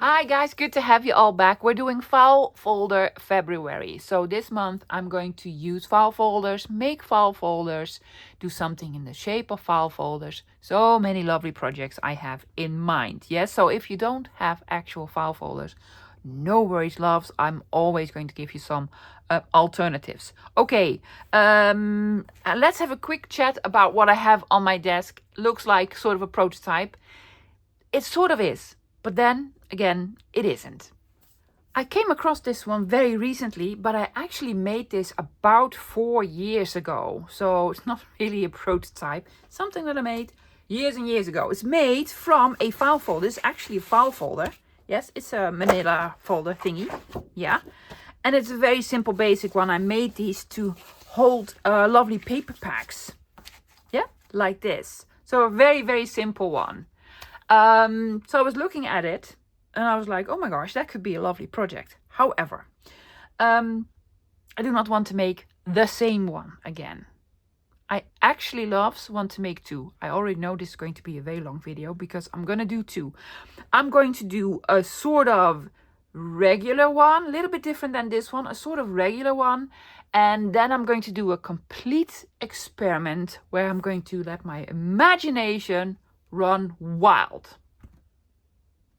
Hi guys, good to have you all back. We're doing file folder February. So this month I'm going to use file folders, make file folders, do something in the shape of file folders. So many lovely projects I have in mind. Yes, so if you don't have actual file folders, no worries, loves. I'm always going to give you some alternatives. Okay, let's have a quick chat about what I have on my desk. Looks like sort of a prototype. It sort of is, but then again, it isn't. I came across this one very recently, but I actually made this about 4 years ago. So it's not really a prototype, something that I made years and years ago. It's made from a file folder. It's actually a file folder. Yes, it's a manila folder thingy. Yeah. And it's a very simple, basic one. I made these to hold lovely paper packs. Yeah, like this. So a very, very simple one. So I was looking at it and I was like, oh my gosh, that could be a lovely project. However, I do not want to make the same one again. I actually want to make two. I already know this is going to be a very long video because I'm going to do two. I'm going to do a sort of regular one, a little bit different than this one, a sort of regular one. And then I'm going to do a complete experiment where I'm going to let my imagination run wild.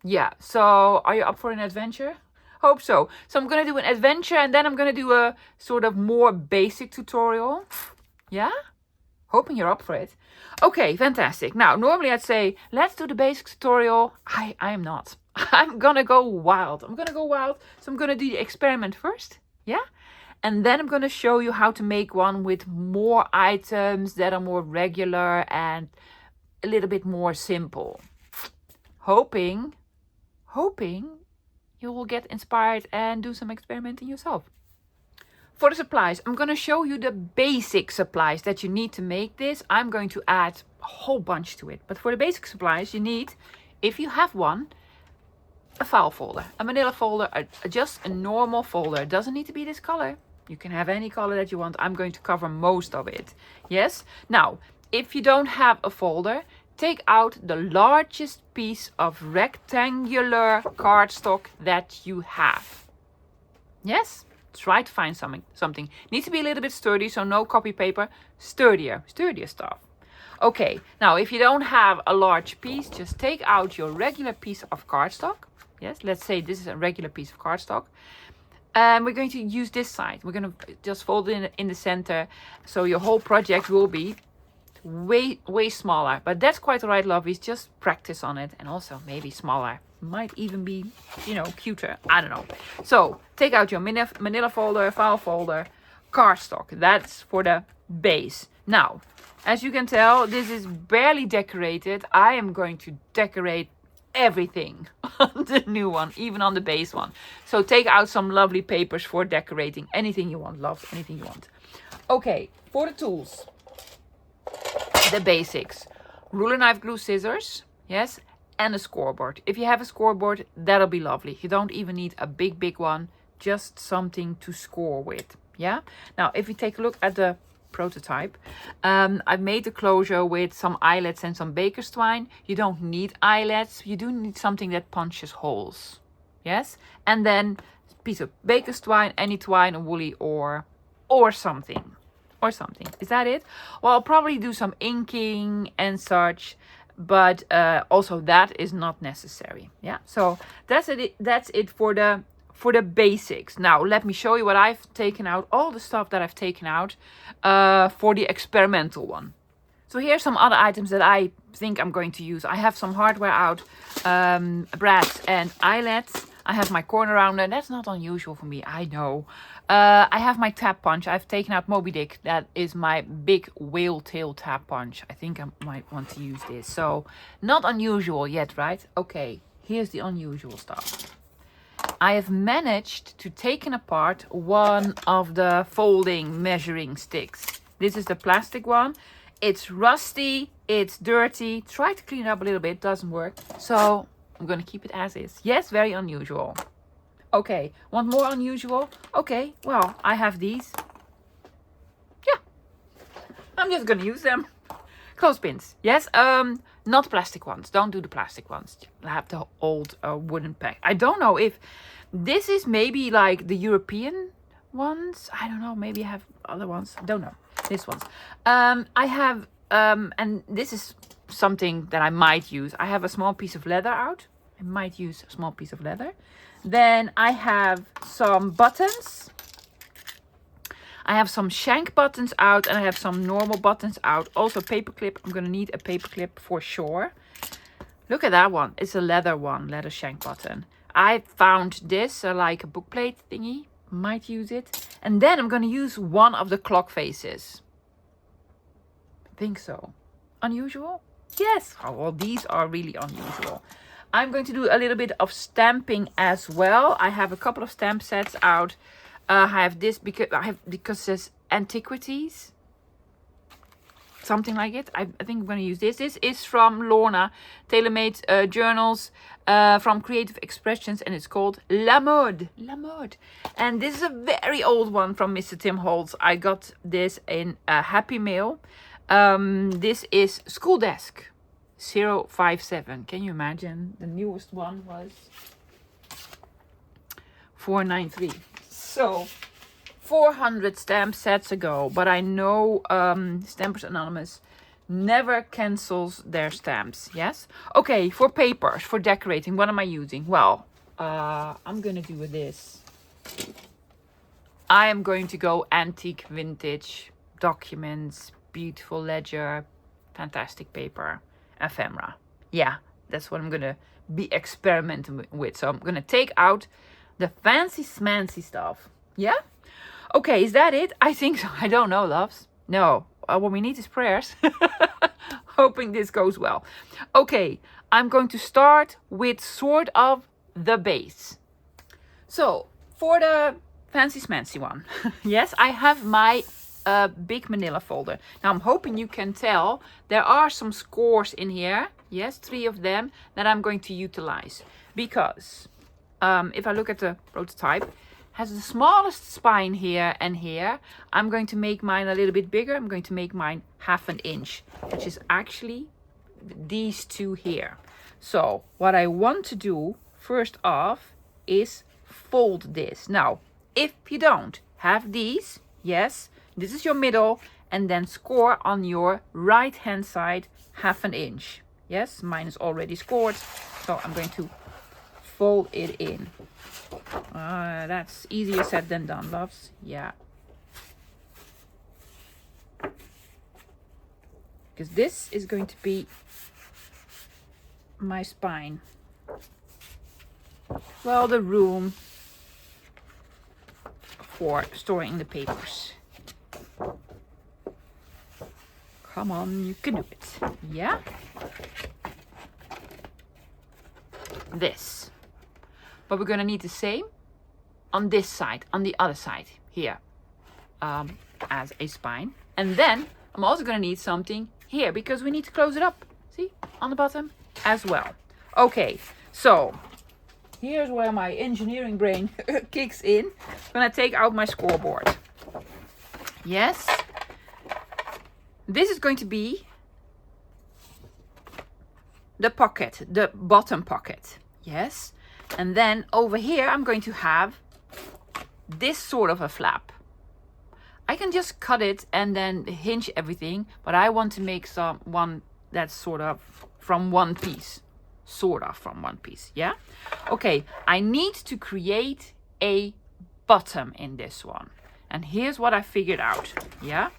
Yeah, so are you up for an adventure? Hope so. So I'm going to do an adventure and then I'm going to do a sort of more basic tutorial. Yeah? Hoping you're up for it. Okay, fantastic. Now, normally I'd say, let's do the basic tutorial. I am not. I'm going to go wild. I'm going to go wild. So I'm going to do the experiment first. Yeah? And then I'm going to show you how to make one with more items that are more regular and a little bit more simple. Hoping you will get inspired and do some experimenting yourself. For the supplies, I'm going to show you the basic supplies that you need to make this. I'm going to add a whole bunch to it. But for the basic supplies, you need, if you have one, a file folder, a manila folder, just a normal folder. It doesn't need to be this color. You can have any color that you want. I'm going to cover most of it. Yes? Now, if you don't have a folder, take out the largest piece of rectangular cardstock that you have. Yes? Try to find something. Needs to be a little bit sturdy, so no copy paper. Sturdier stuff. Okay, now if you don't have a large piece, just take out your regular piece of cardstock. Yes, let's say this is a regular piece of cardstock. And we're going to use this side. We're going to just fold it in the center. So your whole project will be way smaller. But that's quite alright, lovies. Just practice on it. And also maybe smaller. Might even be, cuter. I don't know. So take out your manila folder, file folder, cardstock. That's for the base. Now, as you can tell, this is barely decorated. I am going to decorate everything on the new one, even on the base one. So take out some lovely papers for decorating anything you want, love, anything you want. Okay, for the tools, the basics: ruler, knife, glue, scissors, yes, and a scoreboard. If you have a scoreboard, that'll be lovely. You don't even need a big one, just something to score with. Yeah. Now, if you take a look at the prototype, I've made the closure with some eyelets and some baker's twine. You don't need eyelets. You do need something that punches holes. Yes. And then a piece of baker's twine, any twine, a woolly or something. Is that it? Well, I'll probably do some inking and such, but also that is not necessary. Yeah. So that's it for the basics. Now, let me show you what I've taken out, all the stuff that I've taken out for the experimental one. So here's some other items that I think I'm going to use. I have some hardware out, brass and eyelets. I have my corner rounder. That's not unusual for me, I know. I have my tap punch. I've taken out Moby Dick. That is my big whale tail tap punch. I think I might want to use this. So not unusual yet, right? Okay, here's the unusual stuff. I have managed to take apart one of the folding measuring sticks. This is the plastic one. It's rusty, it's dirty. Try to clean it up a little bit, doesn't work. So I'm going to keep it as is. Yes, very unusual. Okay, want more unusual? Okay, well, I have these. Yeah, I'm just going to use them. Clothespins. Yes, Not plastic ones. Don't do the plastic ones. Have the old wooden pack. I don't know if this is maybe like the European ones. I don't know. Maybe I have other ones. I don't know. This ones. I have, and this is something that I might use. I have a small piece of leather out. I might use a small piece of leather. Then I have some buttons. I have some shank buttons out and I have some normal buttons out. Also paper clip. I'm going to need a paper clip for sure. Look at that one. It's a leather one, leather shank button. I found this like a book plate thingy. Might use it. And then I'm going to use one of the clock faces. I think so. Unusual? Yes. Oh, well, these are really unusual. I'm going to do a little bit of stamping as well. I have a couple of stamp sets out. I have this because it says antiquities, something like it. I think I'm going to use this. This is from Lorna, tailor-made journals from Creative Expressions, and it's called La Mode. La Mode. And this is a very old one from Mr. Tim Holtz. I got this in a Happy Mail. This is School Desk 057. Can you imagine? The newest one was 493. So 400 stamp sets ago, but I know Stampers Anonymous never cancels their stamps. Yes. Okay, for papers, for decorating, what am I using? Well, I'm gonna do this. I am going to go antique, vintage, documents, beautiful ledger, fantastic paper, ephemera. Yeah, that's what I'm gonna be experimenting with. So I'm gonna take out the fancy smancy stuff. Yeah? Okay, is that it? I think so. I don't know, loves. No. What we need is prayers. Hoping this goes well. Okay, I'm going to start with sort of the base. So, for the fancy smancy one. Yes, I have my big manila folder. Now, I'm hoping you can tell there are some scores in here. Yes, 3 of them that I'm going to utilize. Because if I look at the prototype, has the smallest spine here and here. I'm going to make mine a little bit bigger. I'm going to make mine 1/2 inch, which is actually these two here. So what I want to do first off is fold this. Now, if you don't have these, yes, this is your middle, and then score on your right hand side 1/2 inch. Yes, mine is already scored, so I'm going to fold it in. That's easier said than done, loves. Yeah. Because this is going to be my spine. Well, the room for storing the papers. Come on, you can do it. Yeah? This. But we're going to need the same on this side, on the other side here, as a spine. And then I'm also going to need something here because we need to close it up. See, on the bottom as well. Okay, so here's where my engineering brain kicks in. I'm going to take out my scoreboard. Yes. This is going to be the pocket, the bottom pocket. Yes. And then over here, I'm going to have this sort of a flap. I can just cut it and then hinge everything, but I want to make one that's sort of from one piece. Sort of from one piece, yeah? Okay, I need to create a bottom in this one. And here's what I figured out, yeah?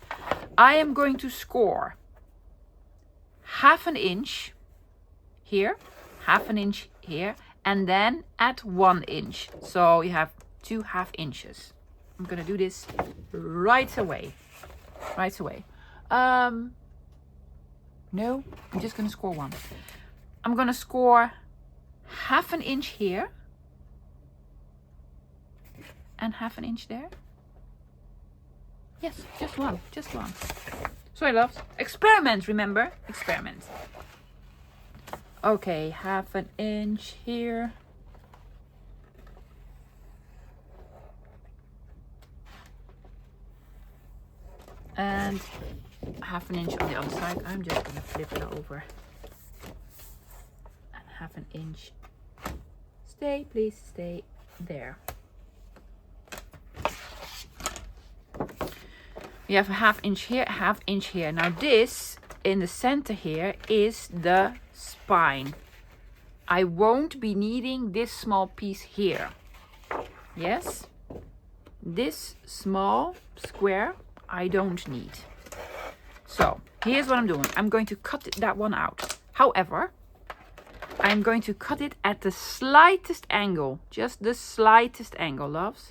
I am going to score 1/2 inch here, 1/2 inch here, and then at 1 inch. So you have 2 1/2 inches. I'm gonna do this right away. Right away. No, I'm just gonna score one. I'm gonna score 1/2 inch here. And 1/2 inch there. Yes, just one, just one. Sorry, loves. Experiment, remember? Experiment. Okay, 1/2 inch here. And 1/2 inch on the other side. I'm just gonna flip it over. 1/2 inch. Stay, please stay there. We have a 1/2 inch here, 1/2 inch here. Now this in the center here is the spine. I won't be needing this small piece here. Yes? This small square I don't need. So here's what I'm doing. I'm going to cut that one out. However, I'm going to cut it at the slightest angle. Just the slightest angle, loves.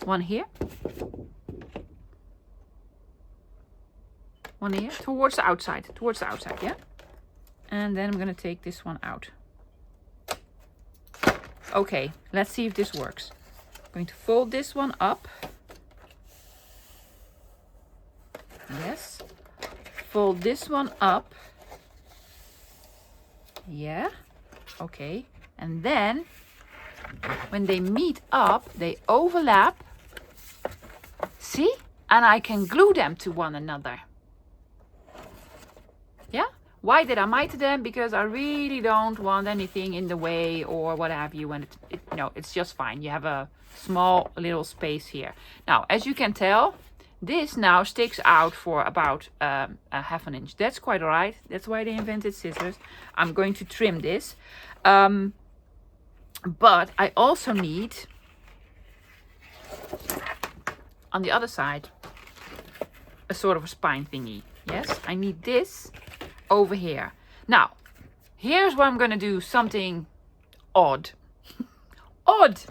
One here. One here. Towards the outside. Towards the outside, yeah? And then I'm going to take this one out. Okay, let's see if this works. I'm going to fold this one up. Yes. Fold this one up. Yeah. Okay. And then when they meet up, they overlap. See? And I can glue them to one another. Yeah? Why did I miter them? Because I really don't want anything in the way or what have you. And it's just fine. You have a small little space here. Now, as you can tell, this now sticks out for about a 1/2 inch. That's quite alright. That's why they invented scissors. I'm going to trim this. But I also need, on the other side, a sort of a spine thingy. Yes, I need this over here. Now, here's where I'm going to do something odd. Odd!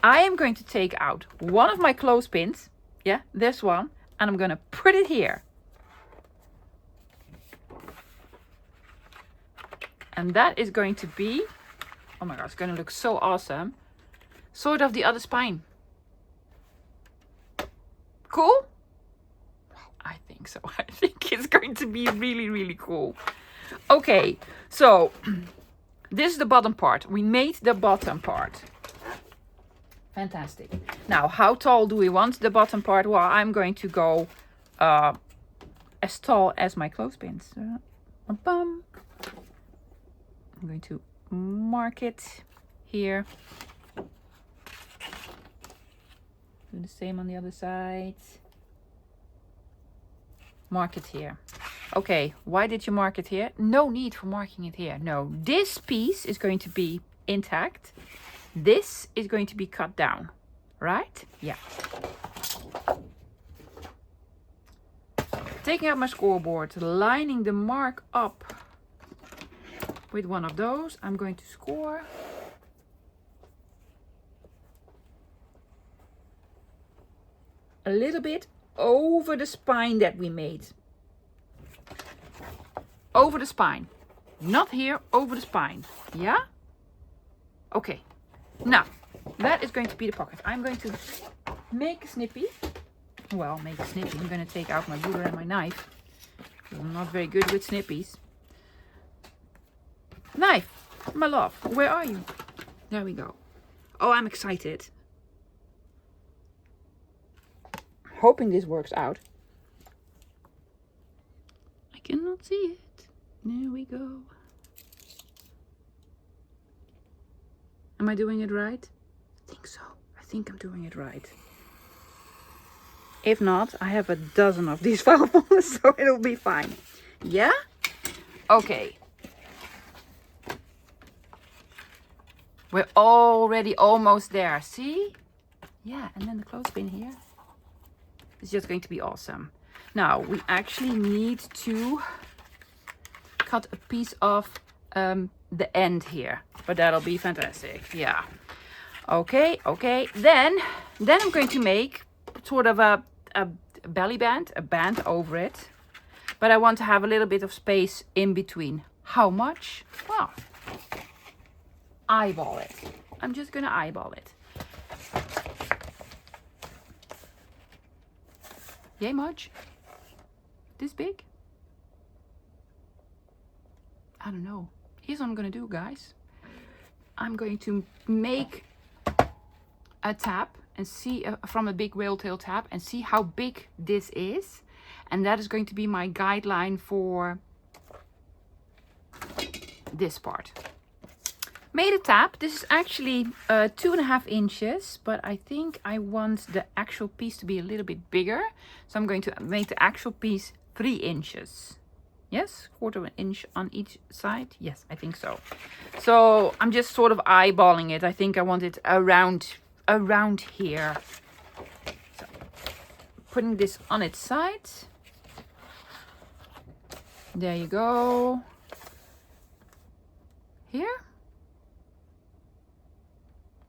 I am going to take out one of my clothespins. Yeah, this one. And I'm going to put it here. And that is going to be, oh my God, it's going to look so awesome. Sort of the other spine. Cool? I think so. I think it's going to be really, really cool. Okay, so this is the bottom part. We made the bottom part. Fantastic. Now, how tall do we want the bottom part? Well, I'm going to go as tall as my clothespins. I'm going to mark it here. Do the same on the other side. Mark it here. Okay, why did you mark it here? No need for marking it here. No, this piece is going to be intact. This is going to be cut down, right? Yeah. Taking out my scoreboard, lining the mark up with one of those. I'm going to score. A little bit over the spine that we made. Over the spine. Not here, over the spine. Yeah? Okay. Now, that is going to be the pocket. I'm going to make a snippy. Well, make a snippy. I'm going to take out my ruler and my knife. I'm not very good with snippies. Knife, my love, where are you? There we go. Oh, I'm excited. Hoping this works out. I cannot see it. There we go. Am I doing it right? I think so. I think I'm doing it right. If not, I have a dozen of these file folders, so it'll be fine. Yeah? Okay. We're already almost there. See? Yeah, and then the clothespin here. It's just going to be awesome. Now, we actually need to cut a piece of the end here. But that'll be fantastic. Yeah. Okay, okay. Then I'm going to make sort of a belly band, a band over it. But I want to have a little bit of space in between. How much? Well, eyeball it. I'm just going to eyeball it. Yay much? This big? I don't know. Here's what I'm going to do, guys. I'm going to make a tab and see from a big whale tail tab and see how big this is. And that is going to be my guideline for this part. Made a tab. This is actually 2.5 inches, but I think I want the actual piece to be a little bit bigger. So I'm going to make the actual piece 3 inches. Yes, 1/4 inch on each side. Yes, I think so. So I'm just sort of eyeballing it. I think I want it around here. So putting this on its side. There you go. Here.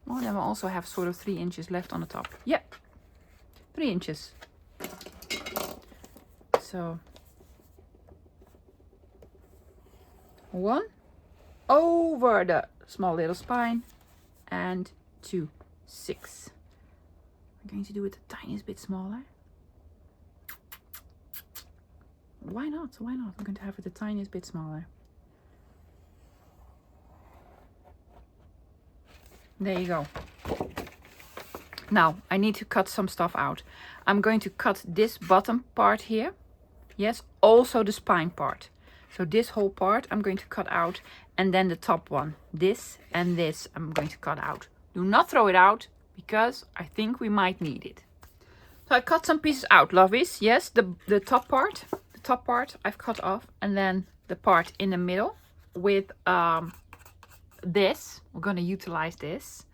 Oh, then we'll also have sort of 3 inches left on the top. Yep, 3 inches. So 1 over the small little spine and 2, 6. I'm going to do it the tiniest bit smaller. Why not? Why not? I'm going to have it the tiniest bit smaller. There you go. Now I need to cut some stuff out. I'm going to cut this bottom part here. Yes, also the spine part. So this whole part I'm going to cut out, and then the top one. This and this I'm going to cut out. Do not throw it out because I think we might need it. So I cut some pieces out, lovies. Yes, the top part I've cut off, and then the part in the middle with this. We're going to utilize this.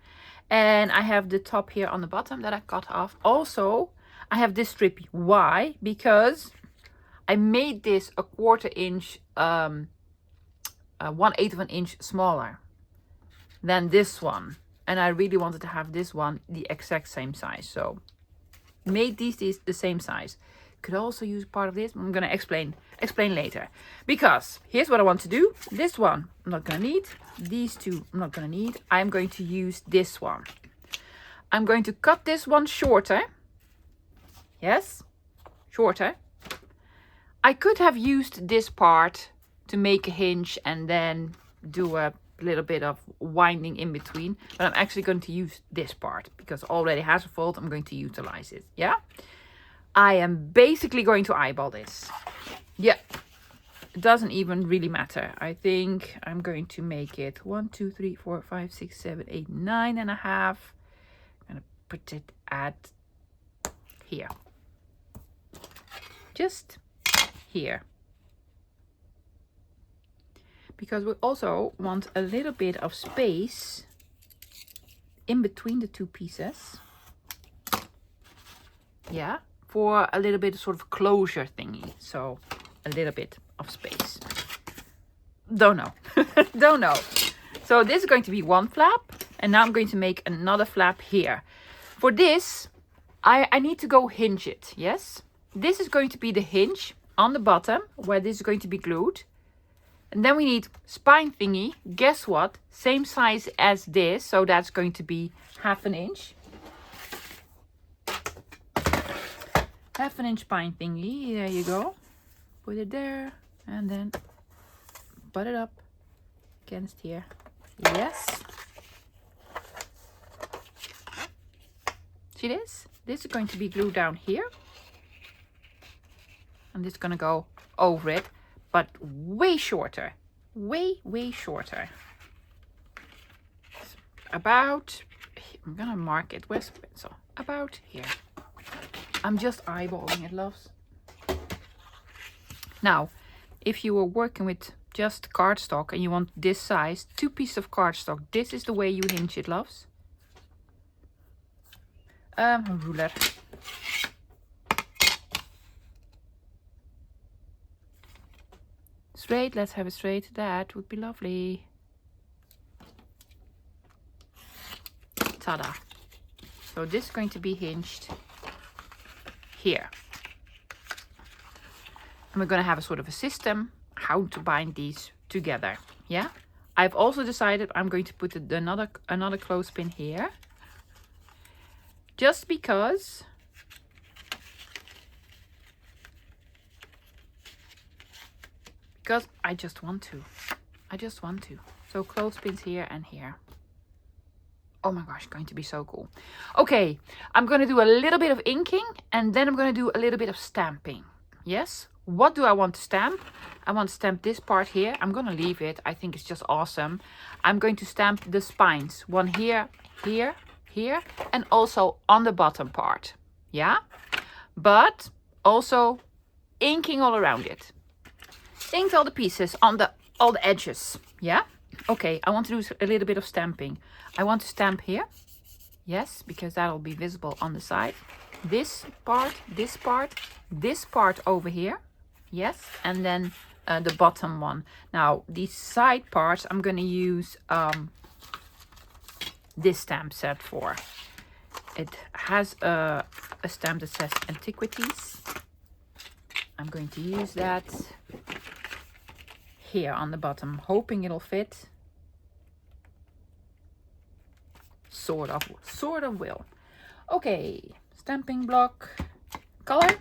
And I have the top here on the bottom that I cut off. Also, I have this strip. Why? Because I made this a 1/4 inch, 1/8 of an inch smaller than this one. And I really wanted to have this one the exact same size. So made these the same size. Could also use part of this. I'm going to explain later. Because here's what I want to do. This one I'm not going to need. These two I'm not going to need. I'm going to use this one. I'm going to cut this one shorter. Yes, shorter. I could have used this part to make a hinge and then do a little bit of winding in between. But I'm actually going to use this part because it already has a fold. I'm going to utilize it. Yeah. I am basically going to eyeball this. Yeah, it doesn't even really matter. I think I'm going to make it 1, 2, 3, 4, 5, 6, 7, 8, 9.5. I'm going to put it at here. Just here. Because we also want a little bit of space in between the two pieces. Yeah. For a little bit of sort of closure thingy. So a little bit of space. Don't know. Don't know. So this is going to be one flap. And now I'm going to make another flap here. For this, I need to go hinge it. Yes. This is going to be the hinge on the bottom where this is going to be glued. And then we need spine thingy. Guess what? Same size as this. So that's going to be 1/2 inch. 1/2 inch spine thingy. There you go. Put it there. And then butt it up against here. Yes. See this? This is going to be glued down here. And this is going to go over it. But way shorter. Way shorter. About, I'm going to mark it. Where's the pencil? About here. I'm just eyeballing it, loves. Now, if you were working with just cardstock and you want this size, 2 pieces of cardstock, this is the way you hinge it, loves. Ruler. Straight, let's have it straight. That would be lovely. Ta-da. So this is going to be hinged here. And we're going to have a sort of a system how to bind these together. Yeah. I've also decided I'm going to put another clothespin here. Just because I just want to. So clothespins here and here. Oh my gosh, going to be so cool. Okay, I'm going to do a little bit of inking and then I'm going to do a little bit of stamping. Yes. What do I want to stamp? I want to stamp this part here. I'm going to leave it. I think it's just awesome. I'm going to stamp the spines. One here, here, here, and also on the bottom part. Yeah? But also inking all around it. Inked all the pieces on all the edges. Yeah? Okay, I want to do a little bit of stamping. I want to stamp here. Yes, because that'll be visible on the side. This part, this part, this part over here. Yes, and then the bottom one. Now, these side parts I'm going to use this stamp set for. It has a stamp that says Antiquities. I'm going to use that here on the bottom, hoping it'll fit. Sort of will. Okay, stamping block. Color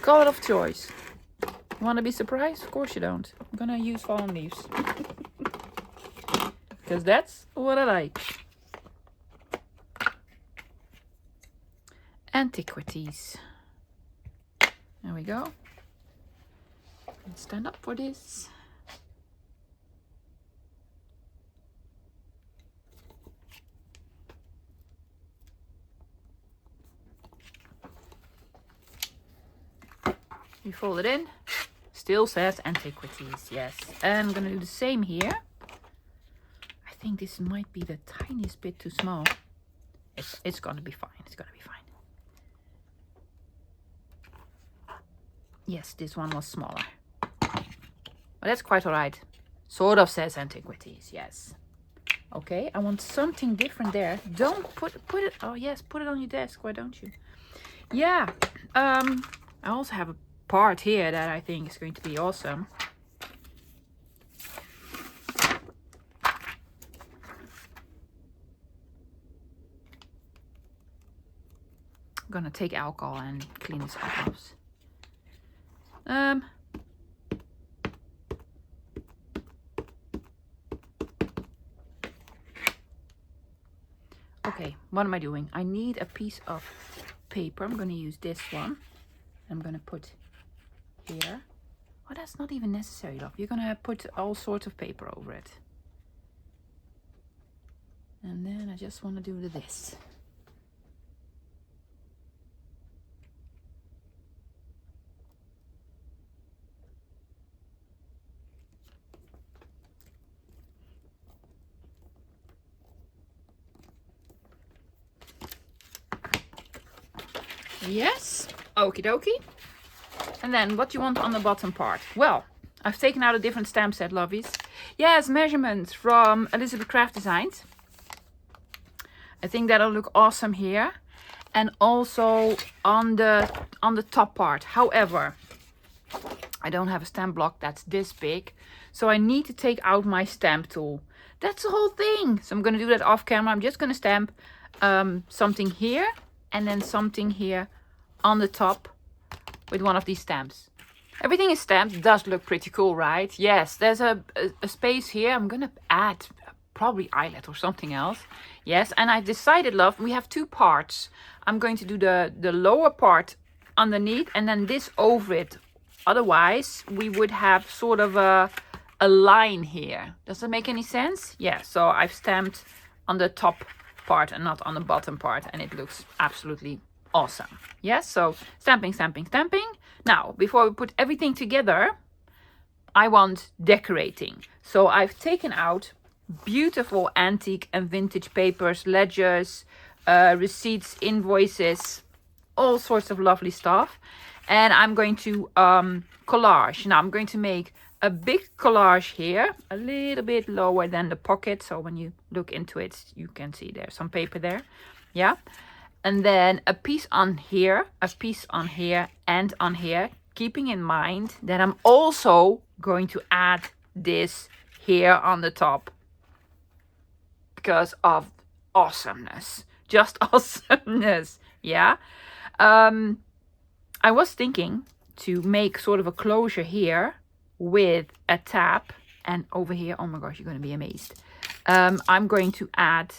of choice. Want to be surprised? Of course you don't. I'm gonna use fallen leaves. Because that's what I like. Antiquities. There we go. Let's stand up for this. You fold it in. Still says Antiquities, yes. And I'm gonna do the same here. I think this might be the tiniest bit too small. It's gonna be fine. It's gonna be fine. Yes, this one was smaller. But that's quite alright. Sort of says Antiquities, yes. Okay, I want something different there. Don't put it, oh yes, put it on your desk, why don't you? Yeah, I also have a part here that I think is going to be awesome. I'm gonna take alcohol and clean this up. Okay, what am I doing? I need a piece of paper. I'm gonna use this one. I'm gonna put here. Oh, that's not even necessary, love. You're gonna put all sorts of paper over it. And then I just want to do this. Yes, okie dokie. And then what do you want on the bottom part? Well, I've taken out a different stamp set, lovies. Yes, measurements from Elizabeth Craft Designs. I think that'll look awesome here. And also on the top part. However, I don't have a stamp block that's this big. So I need to take out my stamp tool. That's the whole thing. So I'm going to do that off camera. I'm just going to stamp something here. And then something here on the top with one of these stamps. Everything is stamped. Does look pretty cool, right? Yes, there's a space here. I'm going to add probably eyelet or something else. Yes, and I've decided, love, we have two parts. I'm going to do the lower part underneath and then this over it. Otherwise, we would have sort of a line here. Does that make any sense? Yeah, so I've stamped on the top part and not on the bottom part, and it looks absolutely awesome. Yes, so stamping, stamping, stamping. Now, before we put everything together, I want decorating. So I've taken out beautiful antique and vintage papers, ledgers, receipts, invoices, all sorts of lovely stuff. And I'm going to collage. Now I'm going to make a big collage here, a little bit lower than the pocket. So when you look into it, you can see there's some paper there. Yeah. And then a piece on here, a piece on here, and on here. Keeping in mind that I'm also going to add this here on the top. Because of awesomeness. Just awesomeness. Yeah. I was thinking to make sort of a closure here with a tab, and over here, oh my gosh, you're going to be amazed. I'm going to add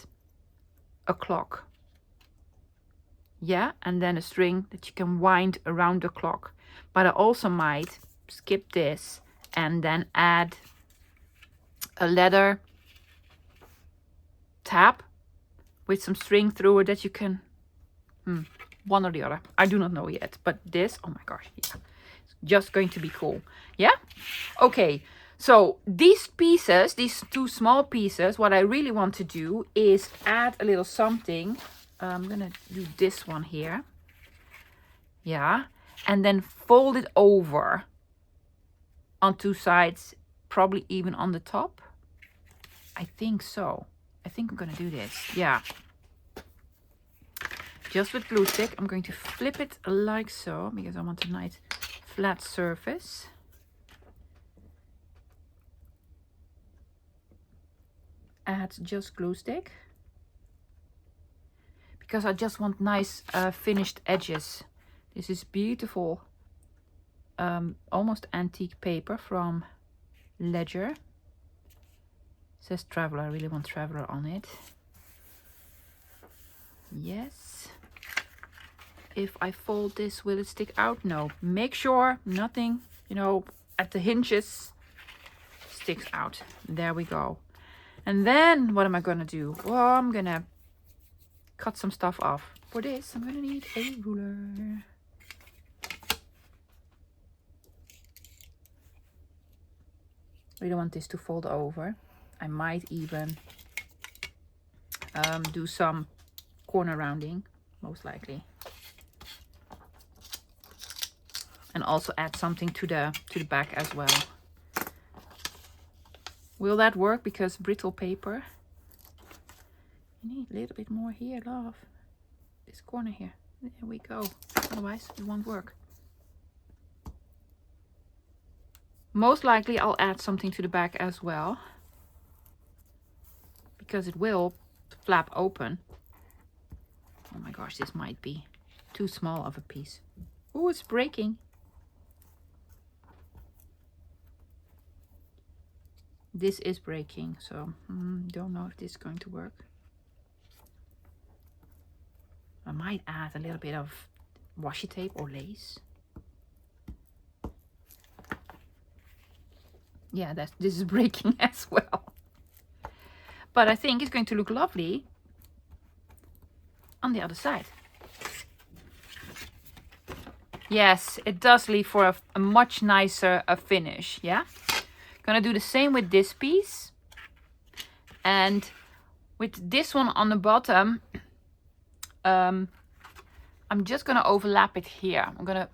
a clock. Yeah, and then a string that you can wind around the clock. But I also might skip this and then add a leather tab with some string through it that you can, one or the other. I do not know yet, but this, oh my gosh, yeah, it's just going to be cool. Yeah? Okay, so these pieces, these two small pieces, what I really want to do is add a little something. I'm gonna do this one here. Yeah, and then fold it over on two sides, probably even on the top. I think so. I think I'm gonna do this. Yeah. Just with glue stick, I'm going to flip it like so because I want a nice flat surface. Add just glue stick because I just want nice finished edges. This is beautiful, almost antique paper from Ledger. It says Traveler. I really want Traveler on it. Yes. If I fold this, will it stick out? No. Make sure nothing, you know, at the hinges sticks out. There we go. And then what am I gonna do? Well, I'm gonna cut some stuff off. For this, I'm gonna need a ruler. I don't want this to fold over. I might even do some corner rounding, most likely. And also add something to the back as well. Will that work? Because brittle paper. You need a little bit more here, love. This corner here. There we go. Otherwise it won't work. Most likely I'll add something to the back as well, because it will flap open. Oh my gosh, this might be too small of a piece. Oh, it's breaking. This is breaking, so don't know if this is going to work. I might add a little bit of washi tape or lace. Yeah, this is breaking as well. But I think it's going to look lovely on the other side. Yes, it does leave for a much nicer finish, yeah? Gonna do the same with this piece. And with this one on the bottom, I'm just gonna overlap it here. I'm gonna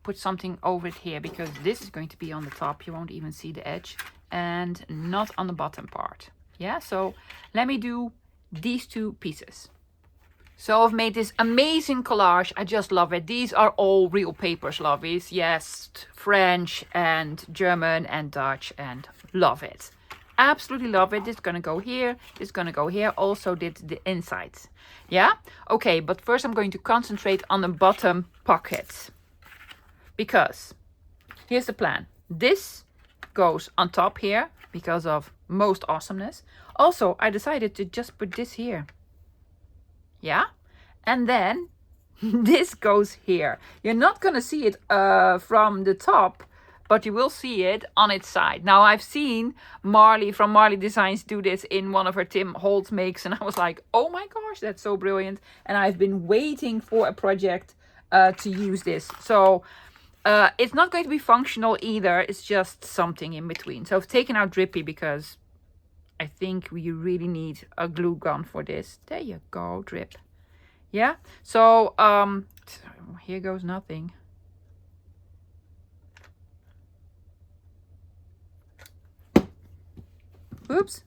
put something over it here because this is going to be on the top. You won't even see the edge, and not on the bottom part. Yeah, so let me do these two pieces. So I've made this amazing collage. I just love it. These are all real papers, lovies. Yes, French and German and Dutch, and love it. Absolutely love it. This is gonna go here. This is gonna go here. Also did the insides. Yeah? Okay, but first I'm going to concentrate on the bottom pocket. Because here's the plan. This goes on top here because of most awesomeness. Also, I decided to just put this here. Yeah, and then this goes here. You're not gonna see it from the top, but you will see it on its side. Now I've seen Marley from Marley Designs do this in one of her Tim Holtz makes, and I was like, oh my gosh, that's so brilliant. And I've been waiting for a project to use this. So it's not going to be functional either. It's just something in between. So I've taken out Drippy because I think you really need a glue gun for this. There you go, Drip. Yeah, so here goes nothing. Oops.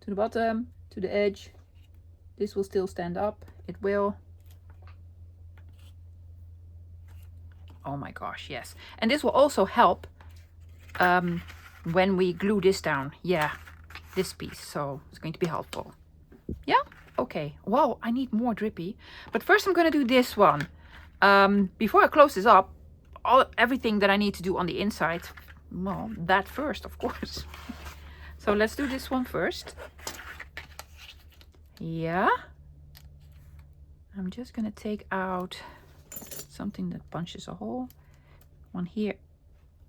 To the bottom, to the edge. This will still stand up. It will. Oh my gosh, yes. And this will also help when we glue this down. Yeah, this piece. So it's going to be helpful. Yeah? Okay. Wow, I need more Drippy. But first I'm going to do this one. Before I close this up, everything that I need to do on the inside, well, that first, of course. So let's do this one first. Yeah. I'm just going to take out something that punches a hole. One here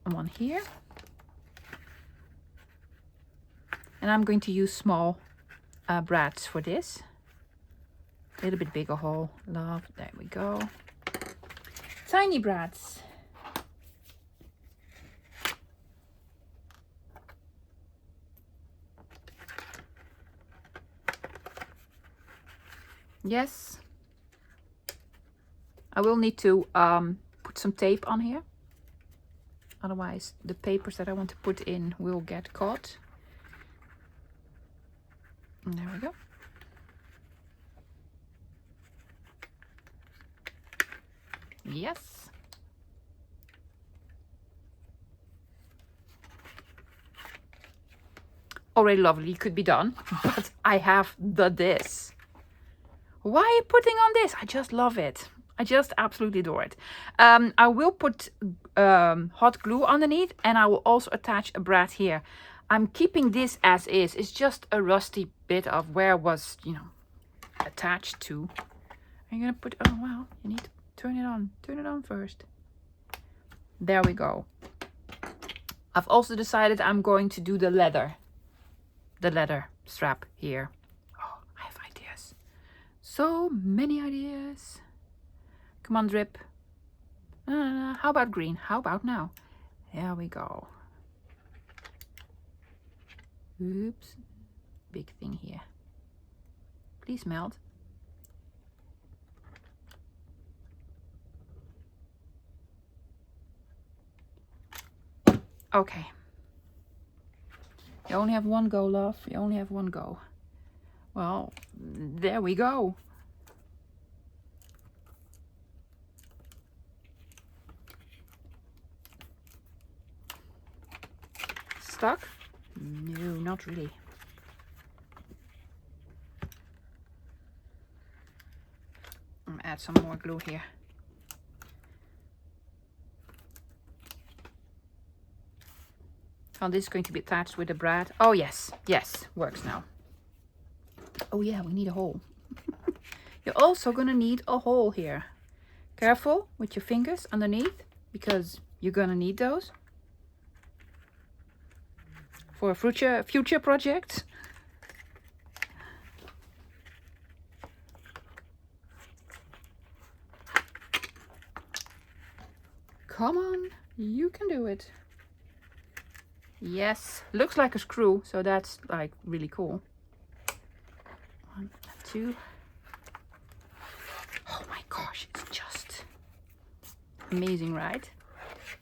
and one here. And I'm going to use small brads for this. A little bit bigger hole. Love. There we go. Tiny brads. Yes. I will need to put some tape on here. Otherwise, the papers that I want to put in will get caught. And there we go. Yes. Already lovely, could be done, but I have this. Why are you putting on this? I just love it. I just absolutely adore it. I will put hot glue underneath, and I will also attach a brad here. I'm keeping this as is. It's just a rusty bit of where it was, you know, attached to. I'm gonna put, oh well, you need to turn it on. Turn it on first. There we go. I've also decided I'm going to do the leather strap here. Oh, I have ideas. So many ideas. Come on, drip. How about green? How about now? There we go. Oops. Big thing here. Please melt. Okay. You only have one go, love. You only have one go. Well, there we go. Stuck? No, not really. I'm gonna add some more glue here. Oh, this is going to be attached with a brad. Oh, yes. Yes, works now. Oh, yeah, we need a hole. You're also going to need a hole here. Careful with your fingers underneath, because you're going to need those for a future project. Come on, you can do it. Yes, looks like a screw, so that's like really cool. 1, 2. Oh my gosh, it's just amazing, right?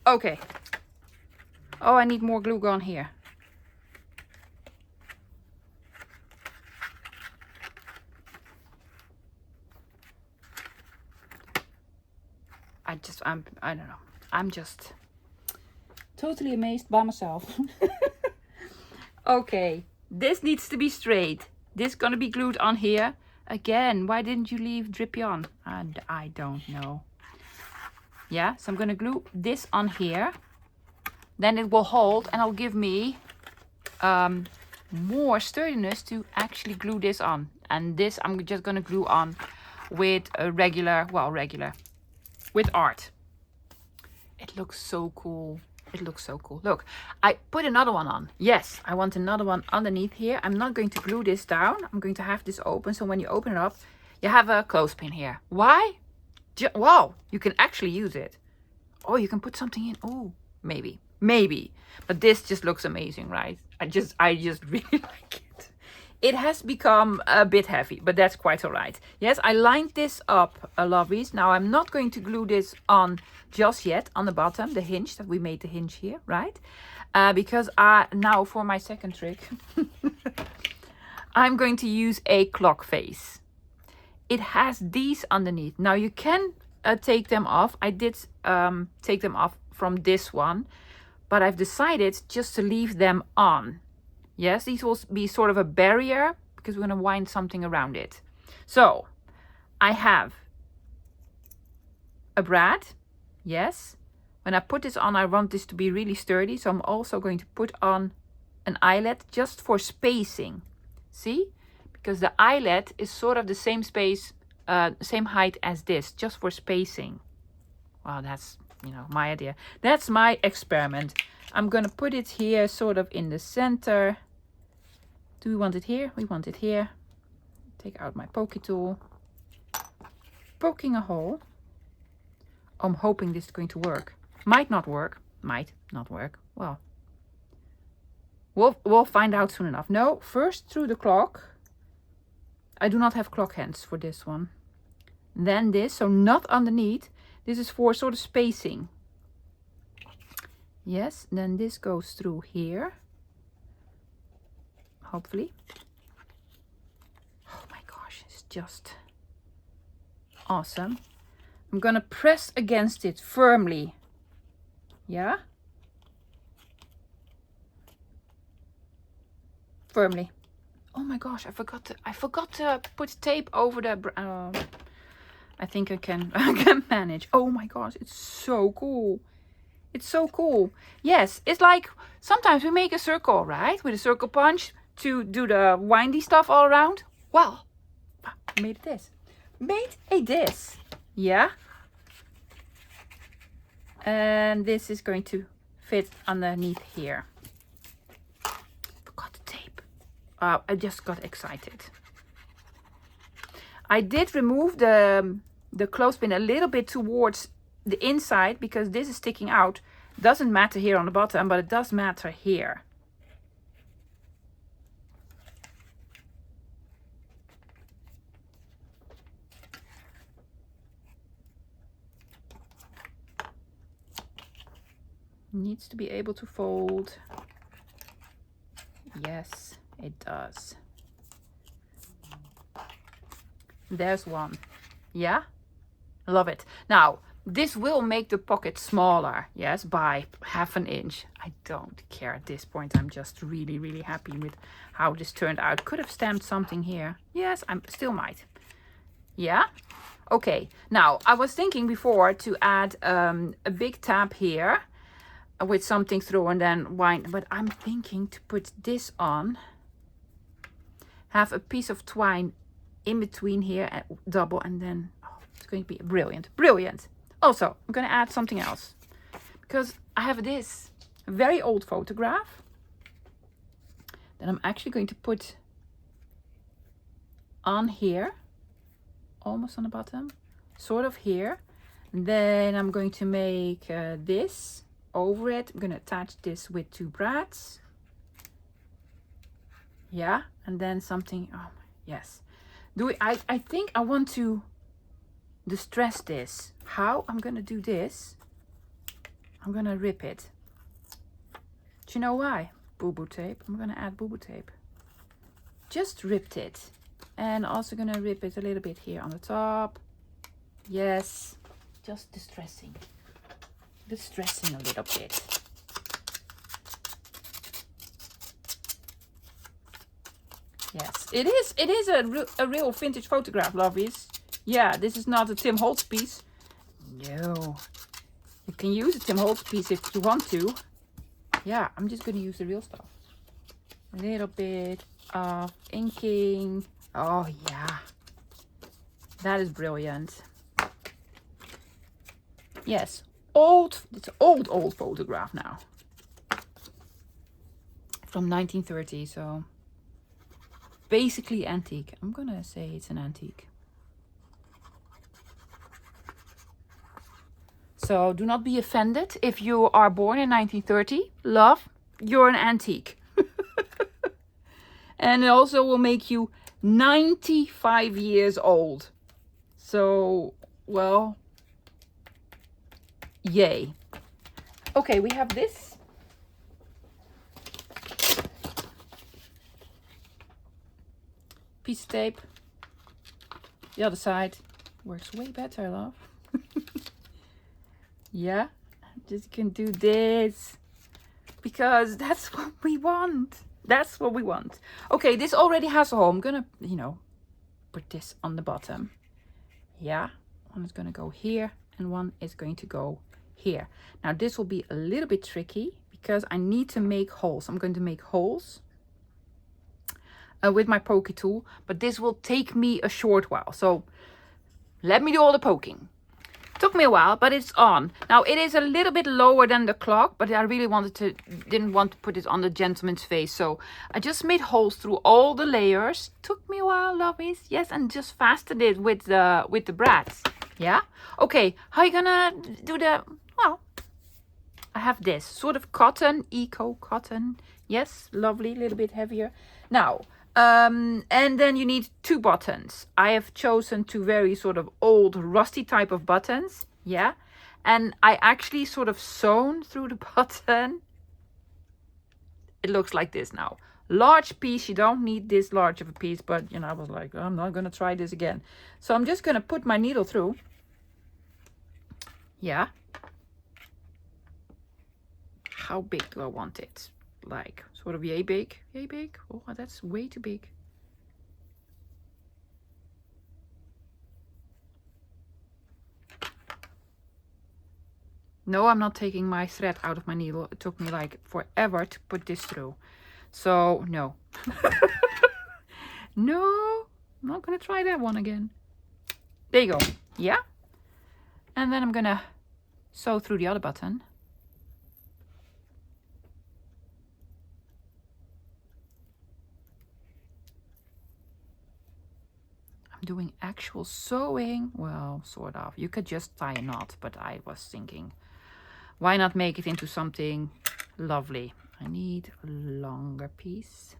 Okay. Oh, I need more glue gun here. I don't know. I'm just totally amazed by myself. Okay, this needs to be straight. This is gonna be glued on here. Again, why didn't you leave drippy on? And I don't know. Yeah, so I'm gonna glue this on here. Then it will hold and it'll give me more sturdiness to actually glue this on. And this I'm just gonna glue on with a regular, with art. It looks so cool. It looks so cool. Look, I put another one on. Yes, I want another one underneath here. I'm not going to glue this down. I'm going to have this open. So when you open it up, you have a clothespin here. Why? Wow, you can actually use it. Oh, you can put something in. Oh, maybe. But this just looks amazing, right? I just really like it. It has become a bit heavy, but that's quite all right. Yes, I lined this up, lovies. Now I'm not going to glue this on just yet on the bottom, the hinge that we made the hinge here, right? Because now for my second trick, I'm going to use a clock face. It has these underneath. Now you can take them off. I did take them off from this one, but I've decided just to leave them on. Yes, these will be sort of a barrier because we're going to wind something around it. So I have a brad. Yes. When I put this on, I want this to be really sturdy. So I'm also going to put on an eyelet just for spacing. See? Because the eyelet is sort of the same space, same height as this, just for spacing. Well, that's, you know, my idea. That's my experiment. I'm gonna put it here, sort of in the center. Do we want it here? We want it here. Take out my pokey tool. Poking a hole. I'm hoping this is going to work. Might not work. Might not work. Well, we'll find out soon enough. No, first through the clock. I do not have clock hands for this one. Then this, so not underneath. This is for sort of spacing. Yes, then this goes through here. Hopefully. Oh my gosh, it's just awesome. I'm gonna press against it firmly. Yeah? Firmly. Oh my gosh, I forgot to put tape over the I think I can manage. Oh my gosh, it's so cool. It's so cool. Yes, it's like sometimes we make a circle, right? With a circle punch to do the windy stuff all around. Well, I made this. Made a this. Yeah. And this is going to fit underneath here. Forgot the tape. I just got excited. I did remove the clothespin a little bit towards the inside because this is sticking out. Doesn't matter here on the bottom, but it does matter here. Needs to be able to fold. Yes, it does. There's one. Yeah? Love it. Now, this will make the pocket smaller. Yes, by 1/2 inch. I don't care at this point. I'm just really, really happy with how this turned out. Could have stamped something here. Yes, I still might. Yeah? Okay. Now, I was thinking before to add a big tab here with something through and then wind. But I'm thinking to put this on. Have a piece of twine in between here and double, and then it's going to be brilliant. Brilliant. Also, I'm going to add something else because I have this very old photograph that I'm actually going to put on here, almost on the bottom, sort of here. And then I'm going to make this over it. I'm going to attach this with 2 brads. Yeah, and then something. Oh, yes. I think I want to distress this. How? I'm gonna do this. I'm gonna rip it. Do you know why? Boo-boo tape. I'm gonna add boo-boo tape. Just ripped it. And also gonna rip it a little bit here on the top. Yes. Just distressing. Distressing a little bit. Yes, it is a real vintage photograph, lovies. Yeah, this is not a Tim Holtz piece. No. You can use a Tim Holtz piece if you want to. Yeah, I'm just going to use the real stuff. A little bit of inking. Oh, yeah. That is brilliant. Yes, it's an old photograph now. From 1930, so basically antique. I'm going to say it's an antique. So do not be offended if you are born in 1930. Love, you're an antique. And it also will make you 95 years old. So, well, yay. Okay, we have this. Piece of tape. The other side works way better, love. Yeah, just can do this because that's what we want. That's what we want. Okay, this already has a hole. I'm gonna, put this on the bottom. Yeah, one is gonna go here and one is going to go here. Now this will be a little bit tricky because I need to make holes. I'm going to make holes with my pokey tool, but this will take me a short while. So let me do all the poking. Took me a while, but it's on. Now it is a little bit lower than the clock, but I really didn't want to put it on the gentleman's face. So I just made holes through all the layers. Took me a while, lovies. Yes, and just fastened it with the brads. Yeah? Okay, how are you gonna do the, well, I have this sort of cotton, eco cotton. Yes, lovely, a little bit heavier. Now, and then you need 2 buttons. I have chosen 2 very sort of old, rusty type of buttons. Yeah. And I actually sort of sewn through the button. It looks like this now. Large piece, you don't need this large of a piece, but you know, I was like, I'm not going to try this again. So I'm just going to put my needle through. Yeah. How big do I want it? Like sort of yay big. Yay big? Oh, that's way too big. No, I'm not taking my thread out of my needle. It took me like forever to put this through. So no. No, I'm not gonna try that one again. There you go. Yeah. And then I'm gonna sew through the other button. Doing actual sewing. Well, sort of. You could just tie a knot, but I was thinking, why not make it into something lovely? I need a longer piece.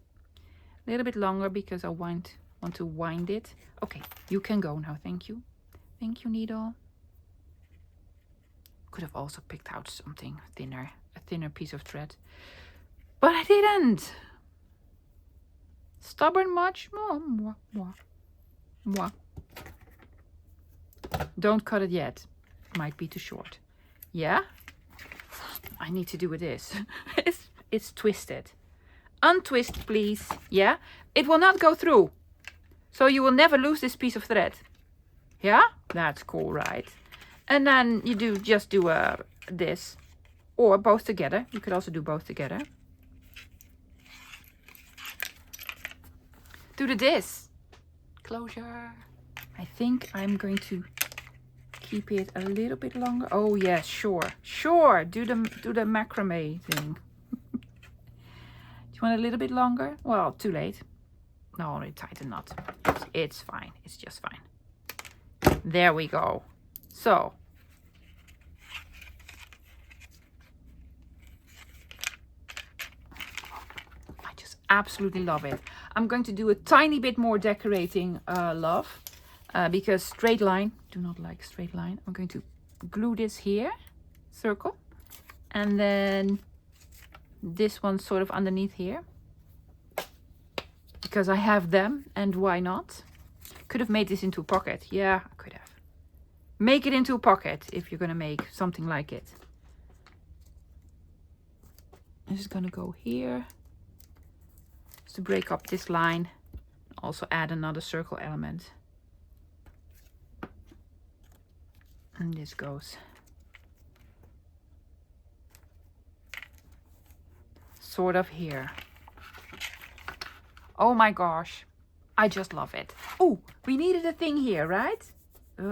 A little bit longer because I want to wind it. Okay, you can go now. Thank you. Thank you, needle. Could have also picked out something thinner, a thinner piece of thread. But I didn't. Stubborn much? More. Mwah. Don't cut it yet. Might be too short. Yeah? I need to do with this. It's twisted. Untwist, please. Yeah? It will not go through. So you will never lose this piece of thread. Yeah? That's cool, right? And then you just do this. Or both together. You could also do both together. Do this. Closure. I think I'm going to keep it a little bit longer. Oh yes, sure. Do the macrame thing. Do you want a little bit longer? Well, too late. No, already tied the knot. It's fine. It's just fine. There we go. So I just absolutely love it. I'm going to do a tiny bit more decorating, love, because straight line, do not like straight line. I'm going to glue this here, circle, and then this one sort of underneath here, because I have them, and why not? Could have made this into a pocket. Yeah, I could have. Make it into a pocket if you're going to make something like it. This is going to go here. To break up this line, also add another circle element, and this goes sort of here. Oh my gosh, I just love it. Oh, we needed a thing here, right?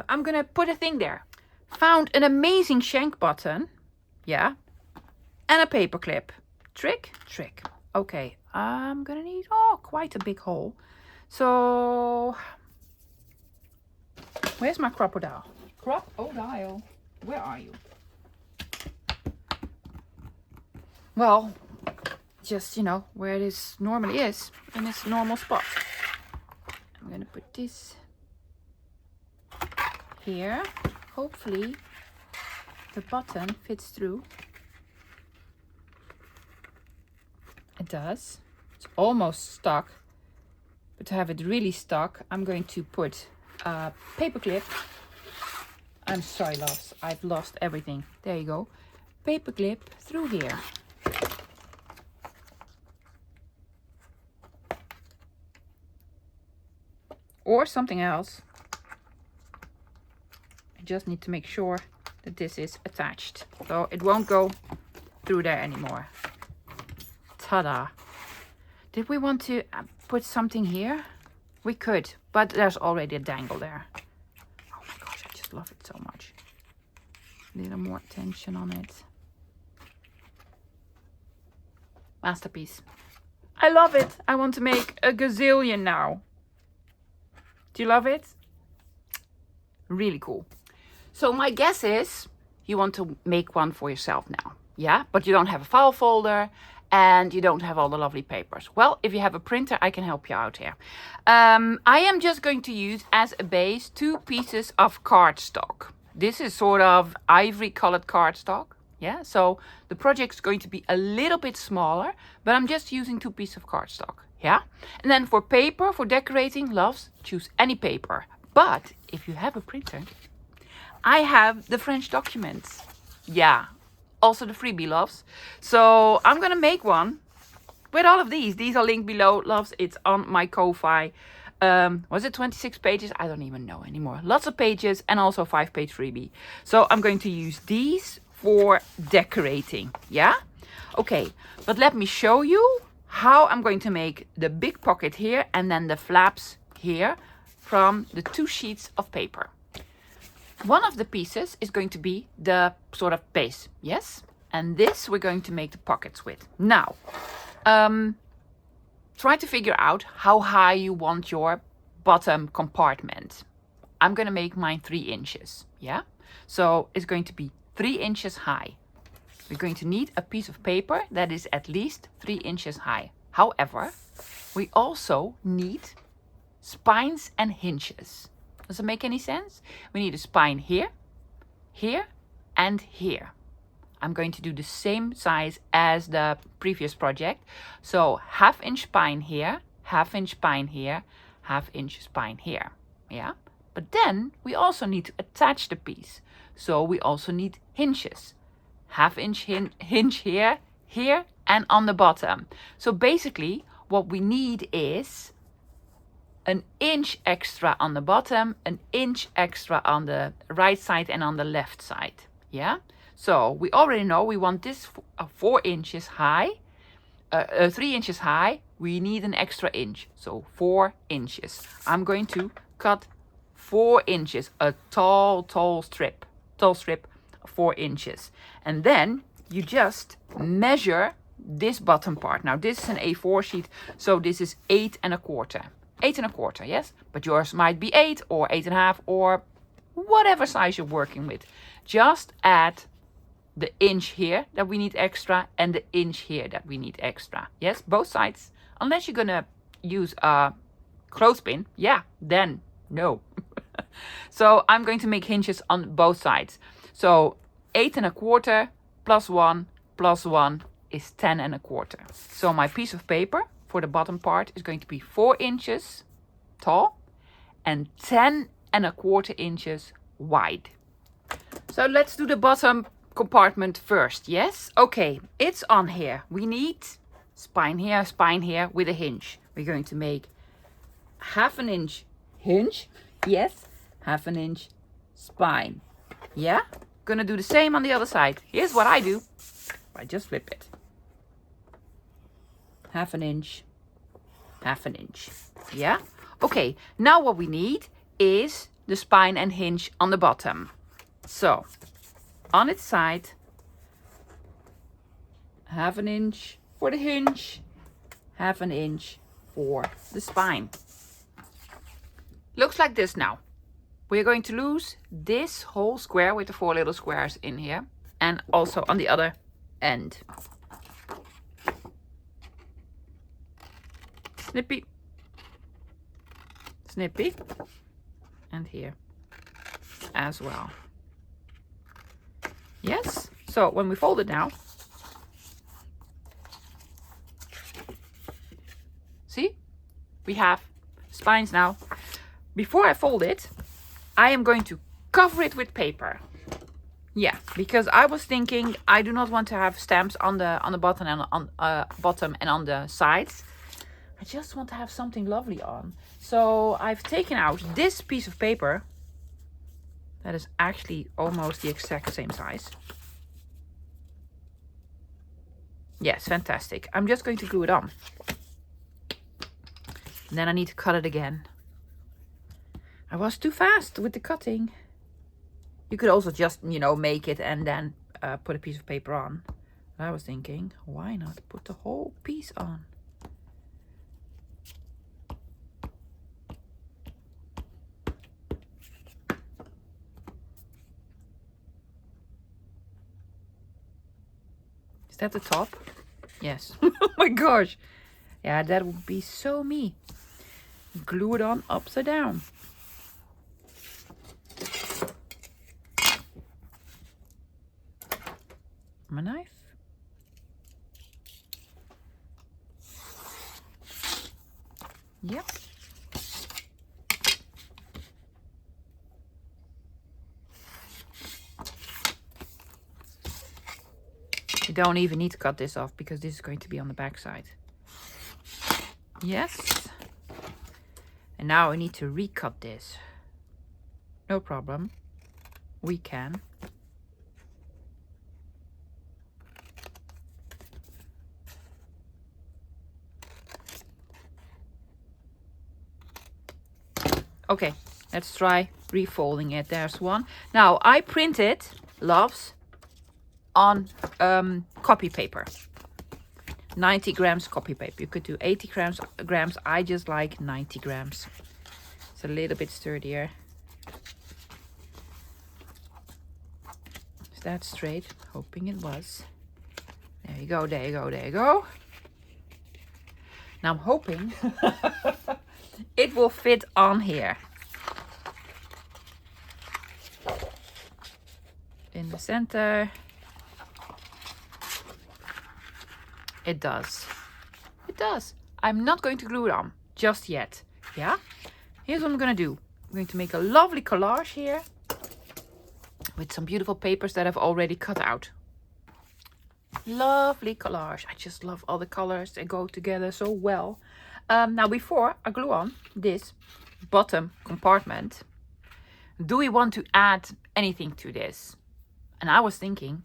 I'm gonna put a thing there. Found an amazing shank button, yeah, and a paper clip. Trick. Okay, I'm gonna need, quite a big hole. So, where's my crocodile? Crocodile, where are you? Well, just, where this normally is, in its normal spot. I'm gonna put this here. Hopefully, the button fits through. It does. It's almost stuck. But to have it really stuck, I'm going to put a paper clip. I'm sorry, loves. I've lost everything. There you go. Paper clip through here. Or something else. I just need to make sure that this is attached. So it won't go through there anymore. Ta-da. Did we want to put something here? We could, but there's already a dangle there. Oh my gosh, I just love it so much. A little more tension on it. Masterpiece. I love it. I want to make a gazillion now. Do you love it? Really cool. So my guess is you want to make one for yourself now. Yeah, but you don't have a file folder and you don't have all the lovely papers. Well, if you have a printer, I can help you out here. I am just going to use as a base 2 pieces of cardstock. This is sort of ivory colored cardstock. Yeah, so the project is going to be a little bit smaller, but I'm just using 2 pieces of cardstock. Yeah, and then for paper, for decorating, loves, choose any paper. But if you have a printer, I have the French documents. Yeah, also the freebie, loves. So I'm gonna make one with all of these. These are linked below, loves. It's on my Ko-Fi. Was it 26 pages? I don't even know anymore. Lots of pages and also 5-page freebie. So I'm going to use these for decorating. Yeah? Okay, but let me show you how I'm going to make the big pocket here and then the flaps here from the 2 sheets of paper. One of the pieces is going to be the sort of base, yes? And this we're going to make the pockets with. Now, try to figure out how high you want your bottom compartment. I'm going to make mine 3 inches, yeah? So it's going to be 3 inches high. We're going to need a piece of paper that is at least 3 inches high. However, we also need spines and hinges. Does it make any sense? We need a spine here, here, and here. I'm going to do the same size as the previous project. So 1/2 inch spine here, 1/2 inch spine here, 1/2 inch spine here. Yeah. But then we also need to attach the piece. So we also need hinges. 1/2 inch hinge here, here, and on the bottom. So basically what we need is an inch extra on the bottom, an inch extra on the right side and on the left side. Yeah. So we already know we want this 4 inches high, 3 inches high. We need an extra inch. So 4 inches. I'm going to cut 4 inches, a tall strip, 4 inches. And then you just measure this bottom part. Now this is an A4 sheet, so this is 8 1/4. 8 1/4, yes? But yours might be 8 or 8 1/2 or whatever size you're working with. Just add the inch here that we need extra and the inch here that we need extra. Yes, both sides. Unless you're gonna use a clothespin, yeah, then no. So I'm going to make hinges on both sides. So 8 1/4 plus 1 is 10 1/4. So my piece of paper for the bottom part is going to be 4 inches tall and 10 1/4 inches wide. So let's do the bottom compartment first, yes? Okay, it's on here. We need spine here with a hinge. We're going to make 1/2 inch hinge, yes, 1/2 inch spine, yeah? Gonna do the same on the other side. Here's what I do. I just flip it. 1/2 inch, 1/2 inch, yeah? Okay, now what we need is the spine and hinge on the bottom. So, on its side, 1/2 inch for the hinge, 1/2 inch for the spine. Looks like this now. We're going to lose this whole square with the 4 little squares in here and also on the other end. Snippy, snippy, and here as well. Yes, so when we fold it now, see, we have spines now. Before I fold it, I am going to cover it with paper. Yeah, because I was thinking I do not want to have stamps on the bottom and on bottom and on the sides. I just want to have something lovely on. So I've taken out this piece of paper. That is actually almost the exact same size. Yes, fantastic. I'm just going to glue it on. And then I need to cut it again. I was too fast with the cutting. You could also just, you know, make it and then put a piece of paper on. I was thinking, why not put the whole piece on? Is that the top? Yes. Oh my gosh. Yeah, that would be so me. Glue it on upside down. My knife. Yep. You don't even need to cut this off because this is going to be on the back side. Yes. And now I need to recut this. No problem. We can. Okay, let's try refolding it. There's one. Now I printed, loves, on copy paper. 90 grams copy paper. You could do 80 grams. I just like 90 grams. It's a little bit sturdier. Is that straight? Hoping it was. There you go, there you go, there you go. Now I'm hoping it will fit on here. In the center. It does. It does. I'm not going to glue it on just yet. Yeah? Here's what I'm going to do. I'm going to make a lovely collage here with some beautiful papers that I've already cut out. Lovely collage. I just love all the colors. They go together so well. Now, before I glue on this bottom compartment, do we want to add anything to this? And I was thinking,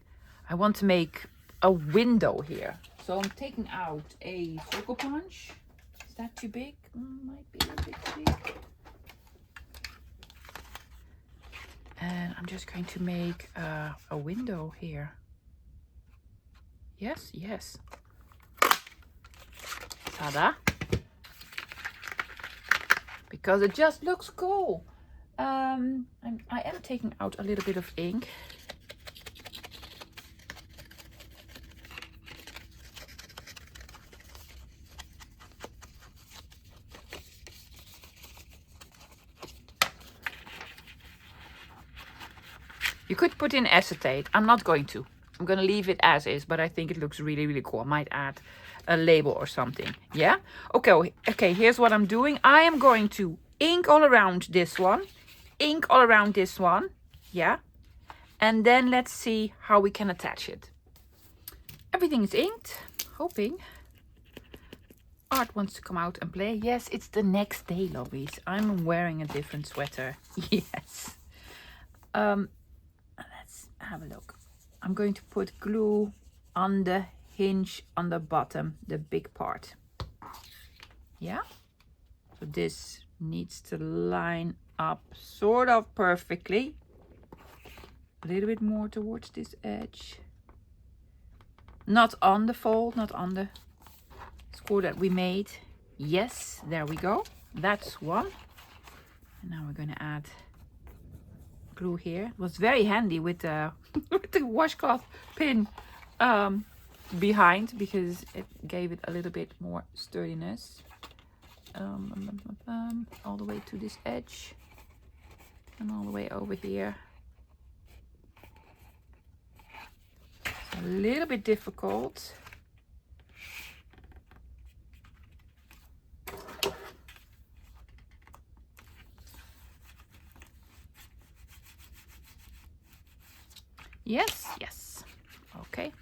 I want to make a window here. So I'm taking out a circle punch. Is that too big? Might be a bit big. And I'm just going to make a window here. Yes, yes. Ta-da. Because it just looks cool. I am taking out a little bit of ink. You could put in acetate. I'm not going to. I'm going to leave it as is, but I think it looks really, really cool. I might add a label or something. Yeah? Okay, here's what I'm doing. I am going to ink all around this one. Ink all around this one. Yeah? And then let's see how we can attach it. Everything is inked. Hoping Art wants to come out and play. Yes, it's the next day, lovies. I'm wearing a different sweater. Yes. Let's have a look. I'm going to put glue on the hinge on the bottom, the big part. Yeah. So this needs to line up sort of perfectly. A little bit more towards this edge. Not on the fold, not on the score that we made. Yes, there we go. That's one. And now we're going to add glue here. It was very handy with the, with the washcloth pin behind, because it gave it a little bit more sturdiness. All the way to this edge and all the way over here. It's a little bit difficult. Yes, yes. Okay.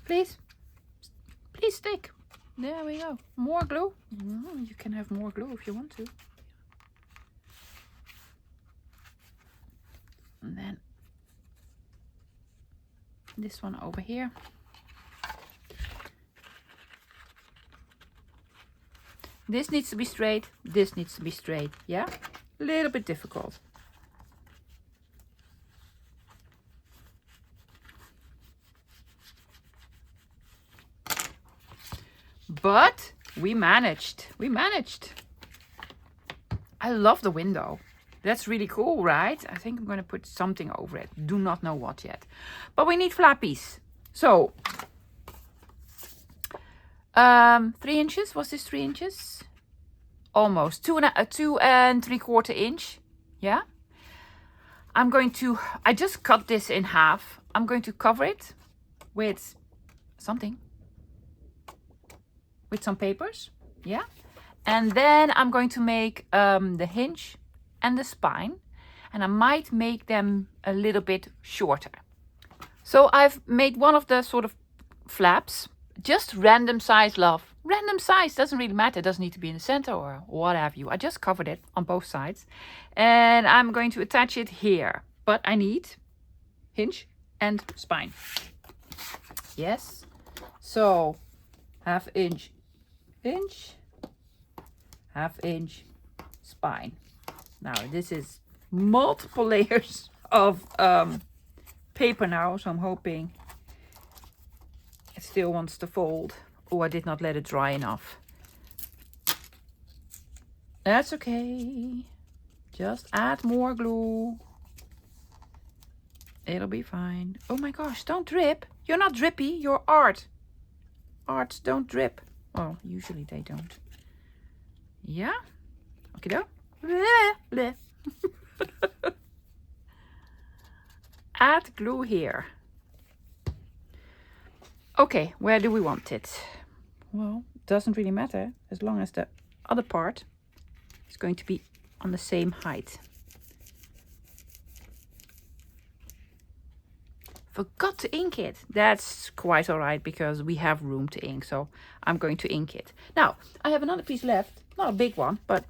Please stick. There we go. More glue. You can have more glue if you want to. And then this one over here. This needs to be straight. This needs to be straight. Yeah? A little bit difficult. But we managed. We managed. I love the window. That's really cool, right? I think I'm going to put something over it. Do not know what yet. But we need flappies. So, 3 inches. Was this 3 inches? Almost. 2 and 3/4 inch. Yeah. I just cut this in half. I'm going to cover it with something. With some papers. Yeah. And then I'm going to make the hinge and the spine. And I might make them a little bit shorter. So I've made one of the sort of flaps. Just random size, love. Random size, doesn't really matter. It doesn't need to be in the center or what have you. I just covered it on both sides. And I'm going to attach it here. But I need hinge and spine. Yes. So, 1/2 inch hinge, 1/2 inch spine. Now this is multiple layers of paper now, so I'm hoping it still wants to fold. Oh, I did not let it dry enough. That's okay. Just add more glue. It'll be fine. Oh my gosh, don't drip. You're not drippy, you're art. Arts don't drip. Well, usually they don't. Yeah? Okay, though. Add glue here. Okay, where do we want it? Well, it doesn't really matter as long as the other part is going to be on the same height. Forgot to ink it. That's quite all right because we have room to ink, so I'm going to ink it. Now, I have another piece left. Not a big one, but,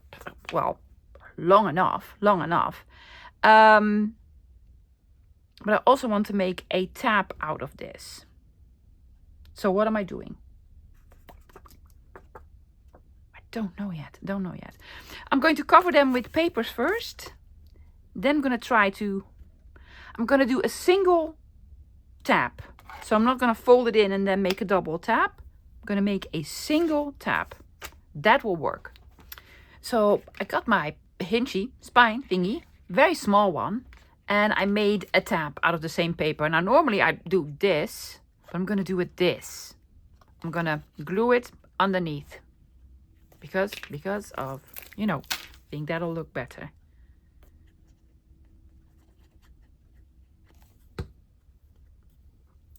well, long enough. But I also want to make a tab out of this. So what am I doing? I don't know yet. I'm going to cover them with papers first. Then I'm going to do a single tab. So I'm not going to fold it in and then make a double tab. I'm going to make a single tab. That will work. So I got my hingey spine thingy, very small one, and I made a tab out of the same paper. Now normally I do this, but I'm going to do it this. I'm going to glue it underneath because of, you know, I think that'll look better.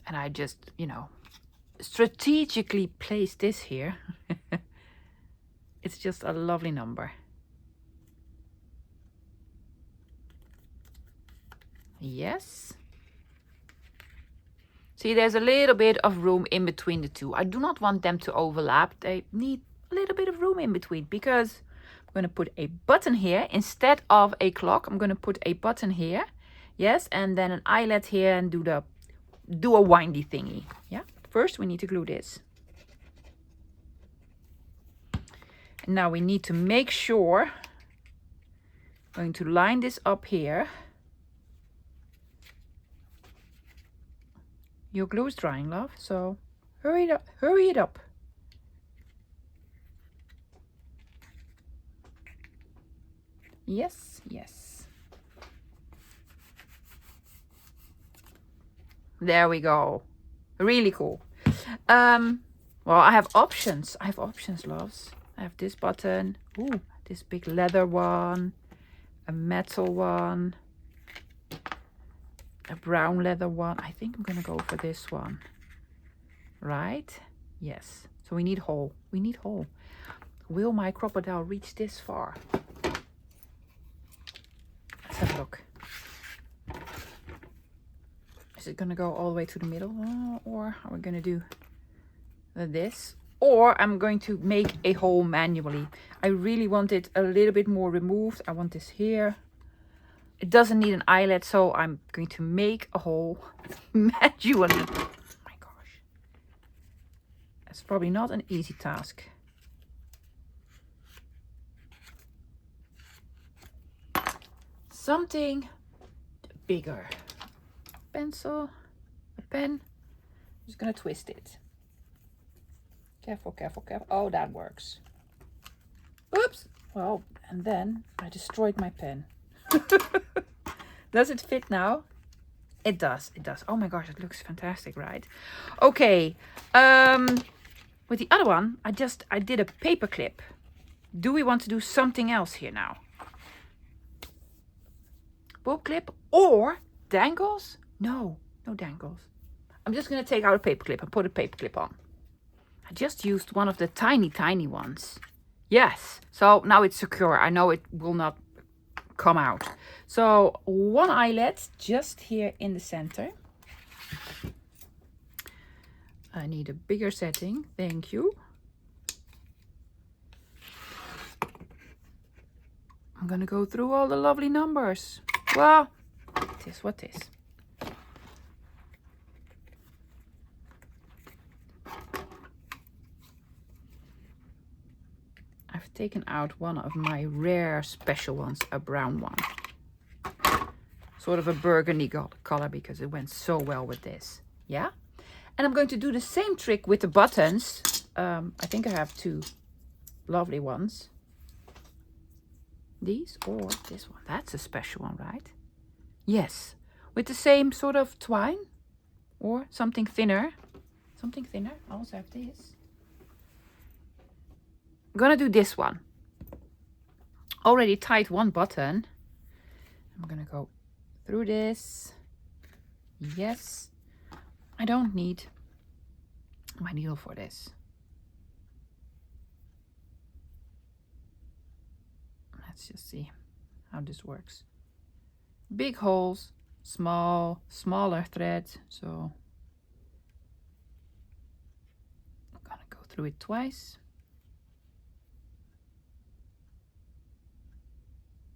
And I just, you know, strategically place this here. It's just a lovely number. Yes. See, there's a little bit of room in between the two. I do not want them to overlap. They need a little bit of room in between because I'm going to put a button here instead of a clock. I'm going to put a button here. Yes, and then an eyelet here and do a windy thingy. Yeah. First we need to glue this. And now we need to make sure, I'm going to line this up here. Your glue is drying, love, so hurry it up. Yes. There we go. Really cool. Well, I have options. Loves. I have this button. Ooh, this big leather one. A metal one. A brown leather one. I think I'm gonna go for this one. Right? Yes. So we need hole. Will my crocodile reach this far? Let's have a look. Is it gonna go all the way to the middle? Or are we gonna do this? Or I'm going to make a hole manually. I really want it a little bit more removed. I want this here. It doesn't need an eyelet, so I'm going to make a hole manually. Oh my gosh. That's probably not an easy task. something bigger. Pencil, a pen. I'm just gonna twist it. Careful, careful, careful. Oh, that works. Oops. Well, and then I destroyed my pen. Does it fit now? It does, it does. Oh my gosh, it looks fantastic, right? Okay, with the other one, I did a paper clip. Do we want to do something else here now? Bob clip or dangles? No, no dangles. I'm just gonna take out a paper clip and put a paper clip on. I just used one of the tiny ones. Yes, so now it's secure. I know it will not come out. So one eyelet just here in the center. I need a bigger setting, thank you. I'm gonna go through all the lovely numbers. Well, what is? I've taken out one of my rare special ones, a brown one. Sort of a burgundy color because it went so well with this. Yeah? And I'm going to do the same trick with the buttons. I think I have two lovely ones. These or this one. That's a special one, right? Yes. With the same sort of twine or something thinner. Something thinner. I also have this. I'm gonna do this one. Already tied one button. I'm gonna go through this. Yes. I don't need my needle for this. Let's just see how this works. Big holes, smaller thread. So I'm gonna go through it twice.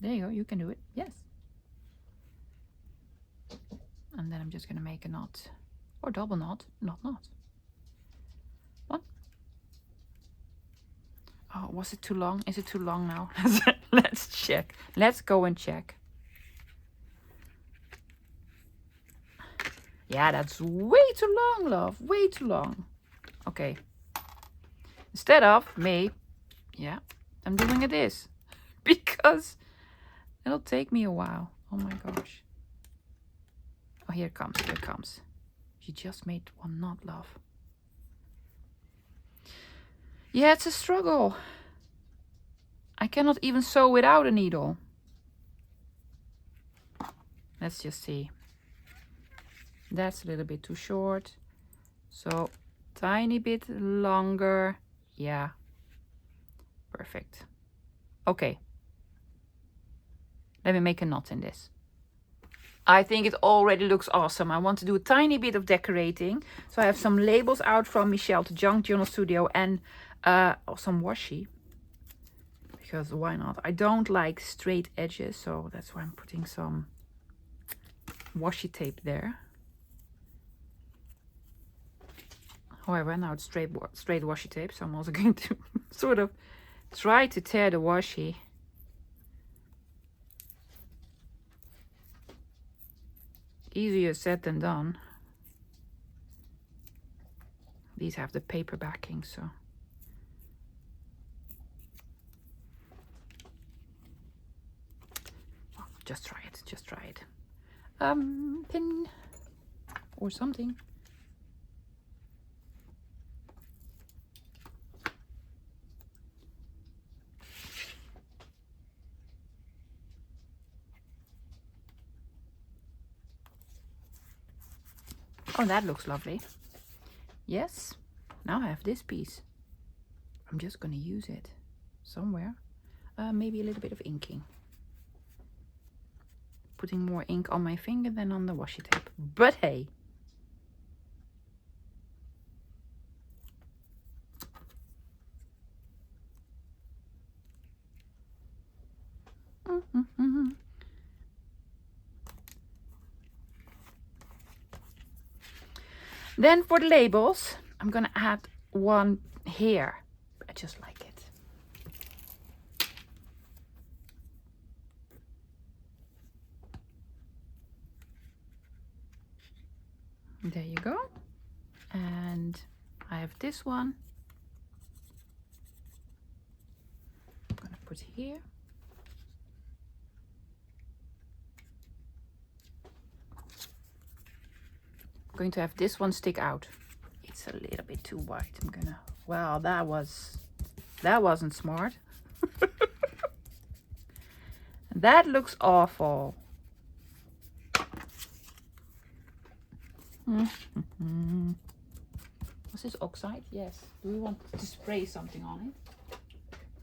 There you go, you can do it, yes. And then I'm just gonna make a knot, or double knot, knot. One. Oh, was it too long? Is it too long now? Let's check. Let's go and check. Yeah, that's way too long, love, way too long. Okay. Instead of me, yeah, I'm doing it this because it'll take me a while. Oh my gosh. Oh, here it comes, here it comes. You just made one knot, love. Yeah, it's a struggle. I cannot even sew without a needle. Let's just see. That's a little bit too short. So, tiny bit longer. Yeah. Perfect. Okay. Let me make a knot in this. I think it already looks awesome. I want to do a tiny bit of decorating. So I have some labels out from Michelle to Junk Journal Studio and some washi. Because why not? I don't like straight edges, so that's why I'm putting some washi tape there. However, now it's straight washi tape, so I'm also going to sort of try to tear the washi. Easier said than done. These have the paper backing, so. Oh, just try it, just try it. Pin or something. Oh, that looks lovely. Yes, now I have this piece. I'm just gonna use it somewhere. Maybe a little bit of inking. Putting more ink on my finger than on the washi tape. But hey. Then for the labels, I'm gonna add one here. I just like it. There you go. And I have this one. I'm gonna put here. I'm going to have this one stick out. It's a little bit too wide. I'm gonna, well, that wasn't smart. That looks awful. Was this oxide? Yes. Do we want to spray something on it?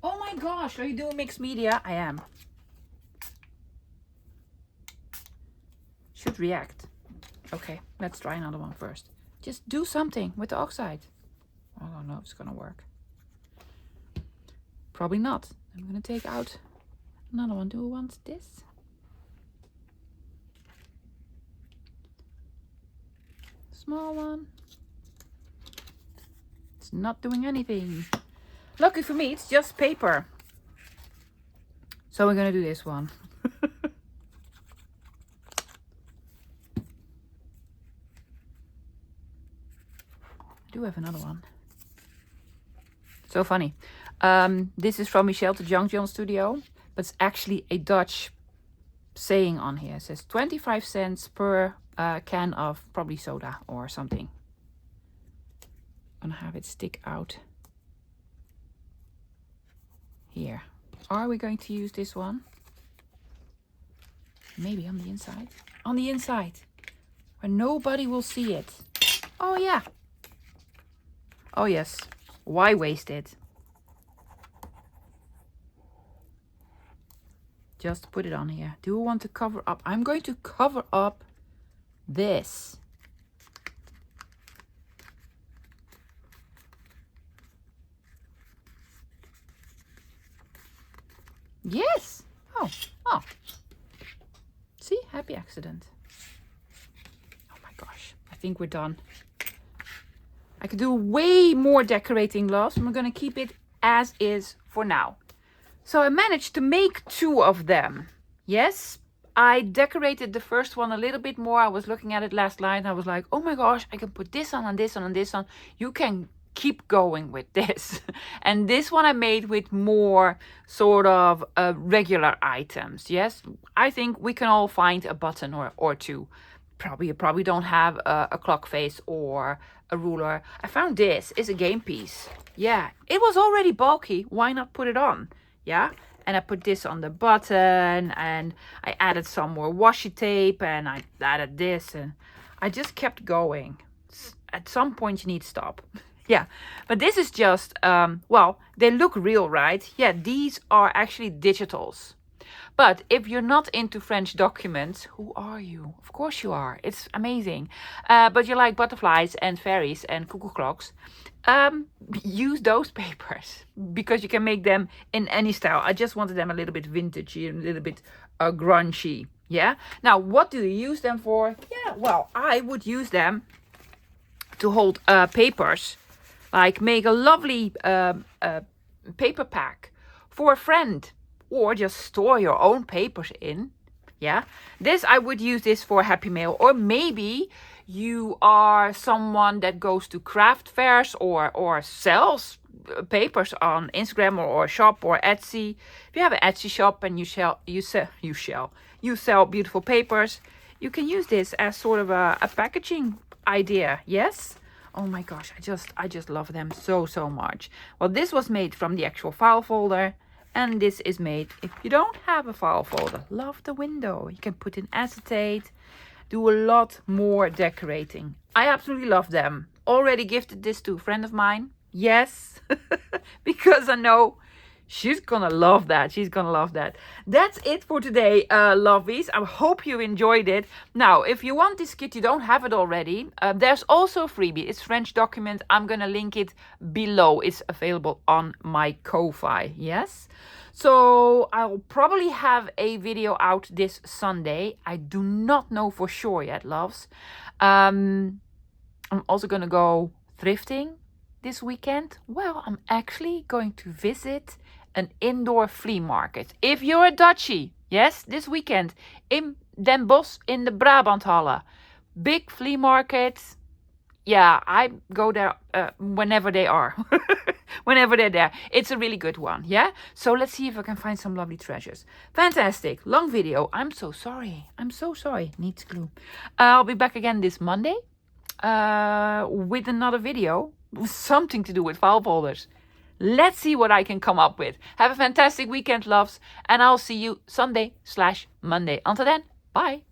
Oh my gosh, are you doing mixed media? I am. Should react. Okay, let's try another one first. Just do something with the oxide. I don't know if it's gonna work. Probably not. I'm gonna take out another one. Do we want this? Small one. It's not doing anything. Lucky for me, it's just paper. So we're gonna do this one. I do have another one. So funny. This is from Michelle to Junk John Studio, but it's actually a Dutch saying on here. It says 25 cents per can of probably soda or something. I'm gonna have it stick out here. Are we going to use this one? Maybe on the inside. On the inside, where nobody will see it. Oh yeah. Oh yes. Why waste it? Just put it on here. Do we want to cover up? I'm going to cover up this. Yes. Oh. See, happy accident. Oh my gosh. I think we're done. I could do way more decorating, loves. I'm going to keep it as is for now. So I managed to make 2 of them. Yes, I decorated the first one a little bit more. I was looking at it last night and I was like, oh my gosh, I can put this on and this on and this on. You can keep going with this. And this one I made with more sort of regular items. Yes, I think we can all find a button or 2. You probably don't have a clock face or a ruler. I found this is a game piece. Yeah, it was already bulky. Why not put it on? Yeah, and I put this on the button and I added some more washi tape and I added this and I just kept going. At some point you need to stop. Yeah, but this is just, well, they look real, right? Yeah, these are actually digitals. But if you're not into French documents, who are you? Of course you are. It's amazing. But you like butterflies and fairies and cuckoo clocks. Use those papers because you can make them in any style. I just wanted them a little bit vintagey and a little bit grungy. Yeah. Now, what do you use them for? Yeah, well, I would use them to hold papers. Like make a lovely paper pack for a friend. Or just store your own papers in. Yeah. This, I would use this for Happy Mail. Or maybe you are someone that goes to craft fairs or sells papers on Instagram or shop or Etsy. If you have an Etsy shop and you sell beautiful papers, you can use this as sort of a packaging idea. Yes. Oh my gosh, I just love them so much. Well, this was made from the actual file folder. And this is made if you don't have a file folder. Love the window. You can put in acetate. Do a lot more decorating. I absolutely love them. Already gifted this to a friend of mine. Yes. Because I know she's gonna love that. She's gonna love that. That's it for today, lovies. I hope you enjoyed it. Now, if you want this kit, you don't have it already. There's also a freebie. It's French document. I'm gonna link it below. It's available on my Ko-Fi. Yes. So I'll probably have a video out this Sunday. I do not know for sure yet, loves. I'm also gonna go thrifting this weekend. Well, I'm actually going to visit an indoor flea market. If you're a Dutchie, yes, this weekend in Den Bosch in the Brabanthalle. Big flea markets. Yeah, I go there whenever they are. Whenever they're there. It's a really good one, yeah? So let's see if I can find some lovely treasures. Fantastic. Long video. I'm so sorry. I'm so sorry. Needs glue. I'll be back again this Monday with another video. Something to do with file folders. Let's see what I can come up with. Have a fantastic weekend, loves. And I'll see you Sunday/Monday. Until then, bye.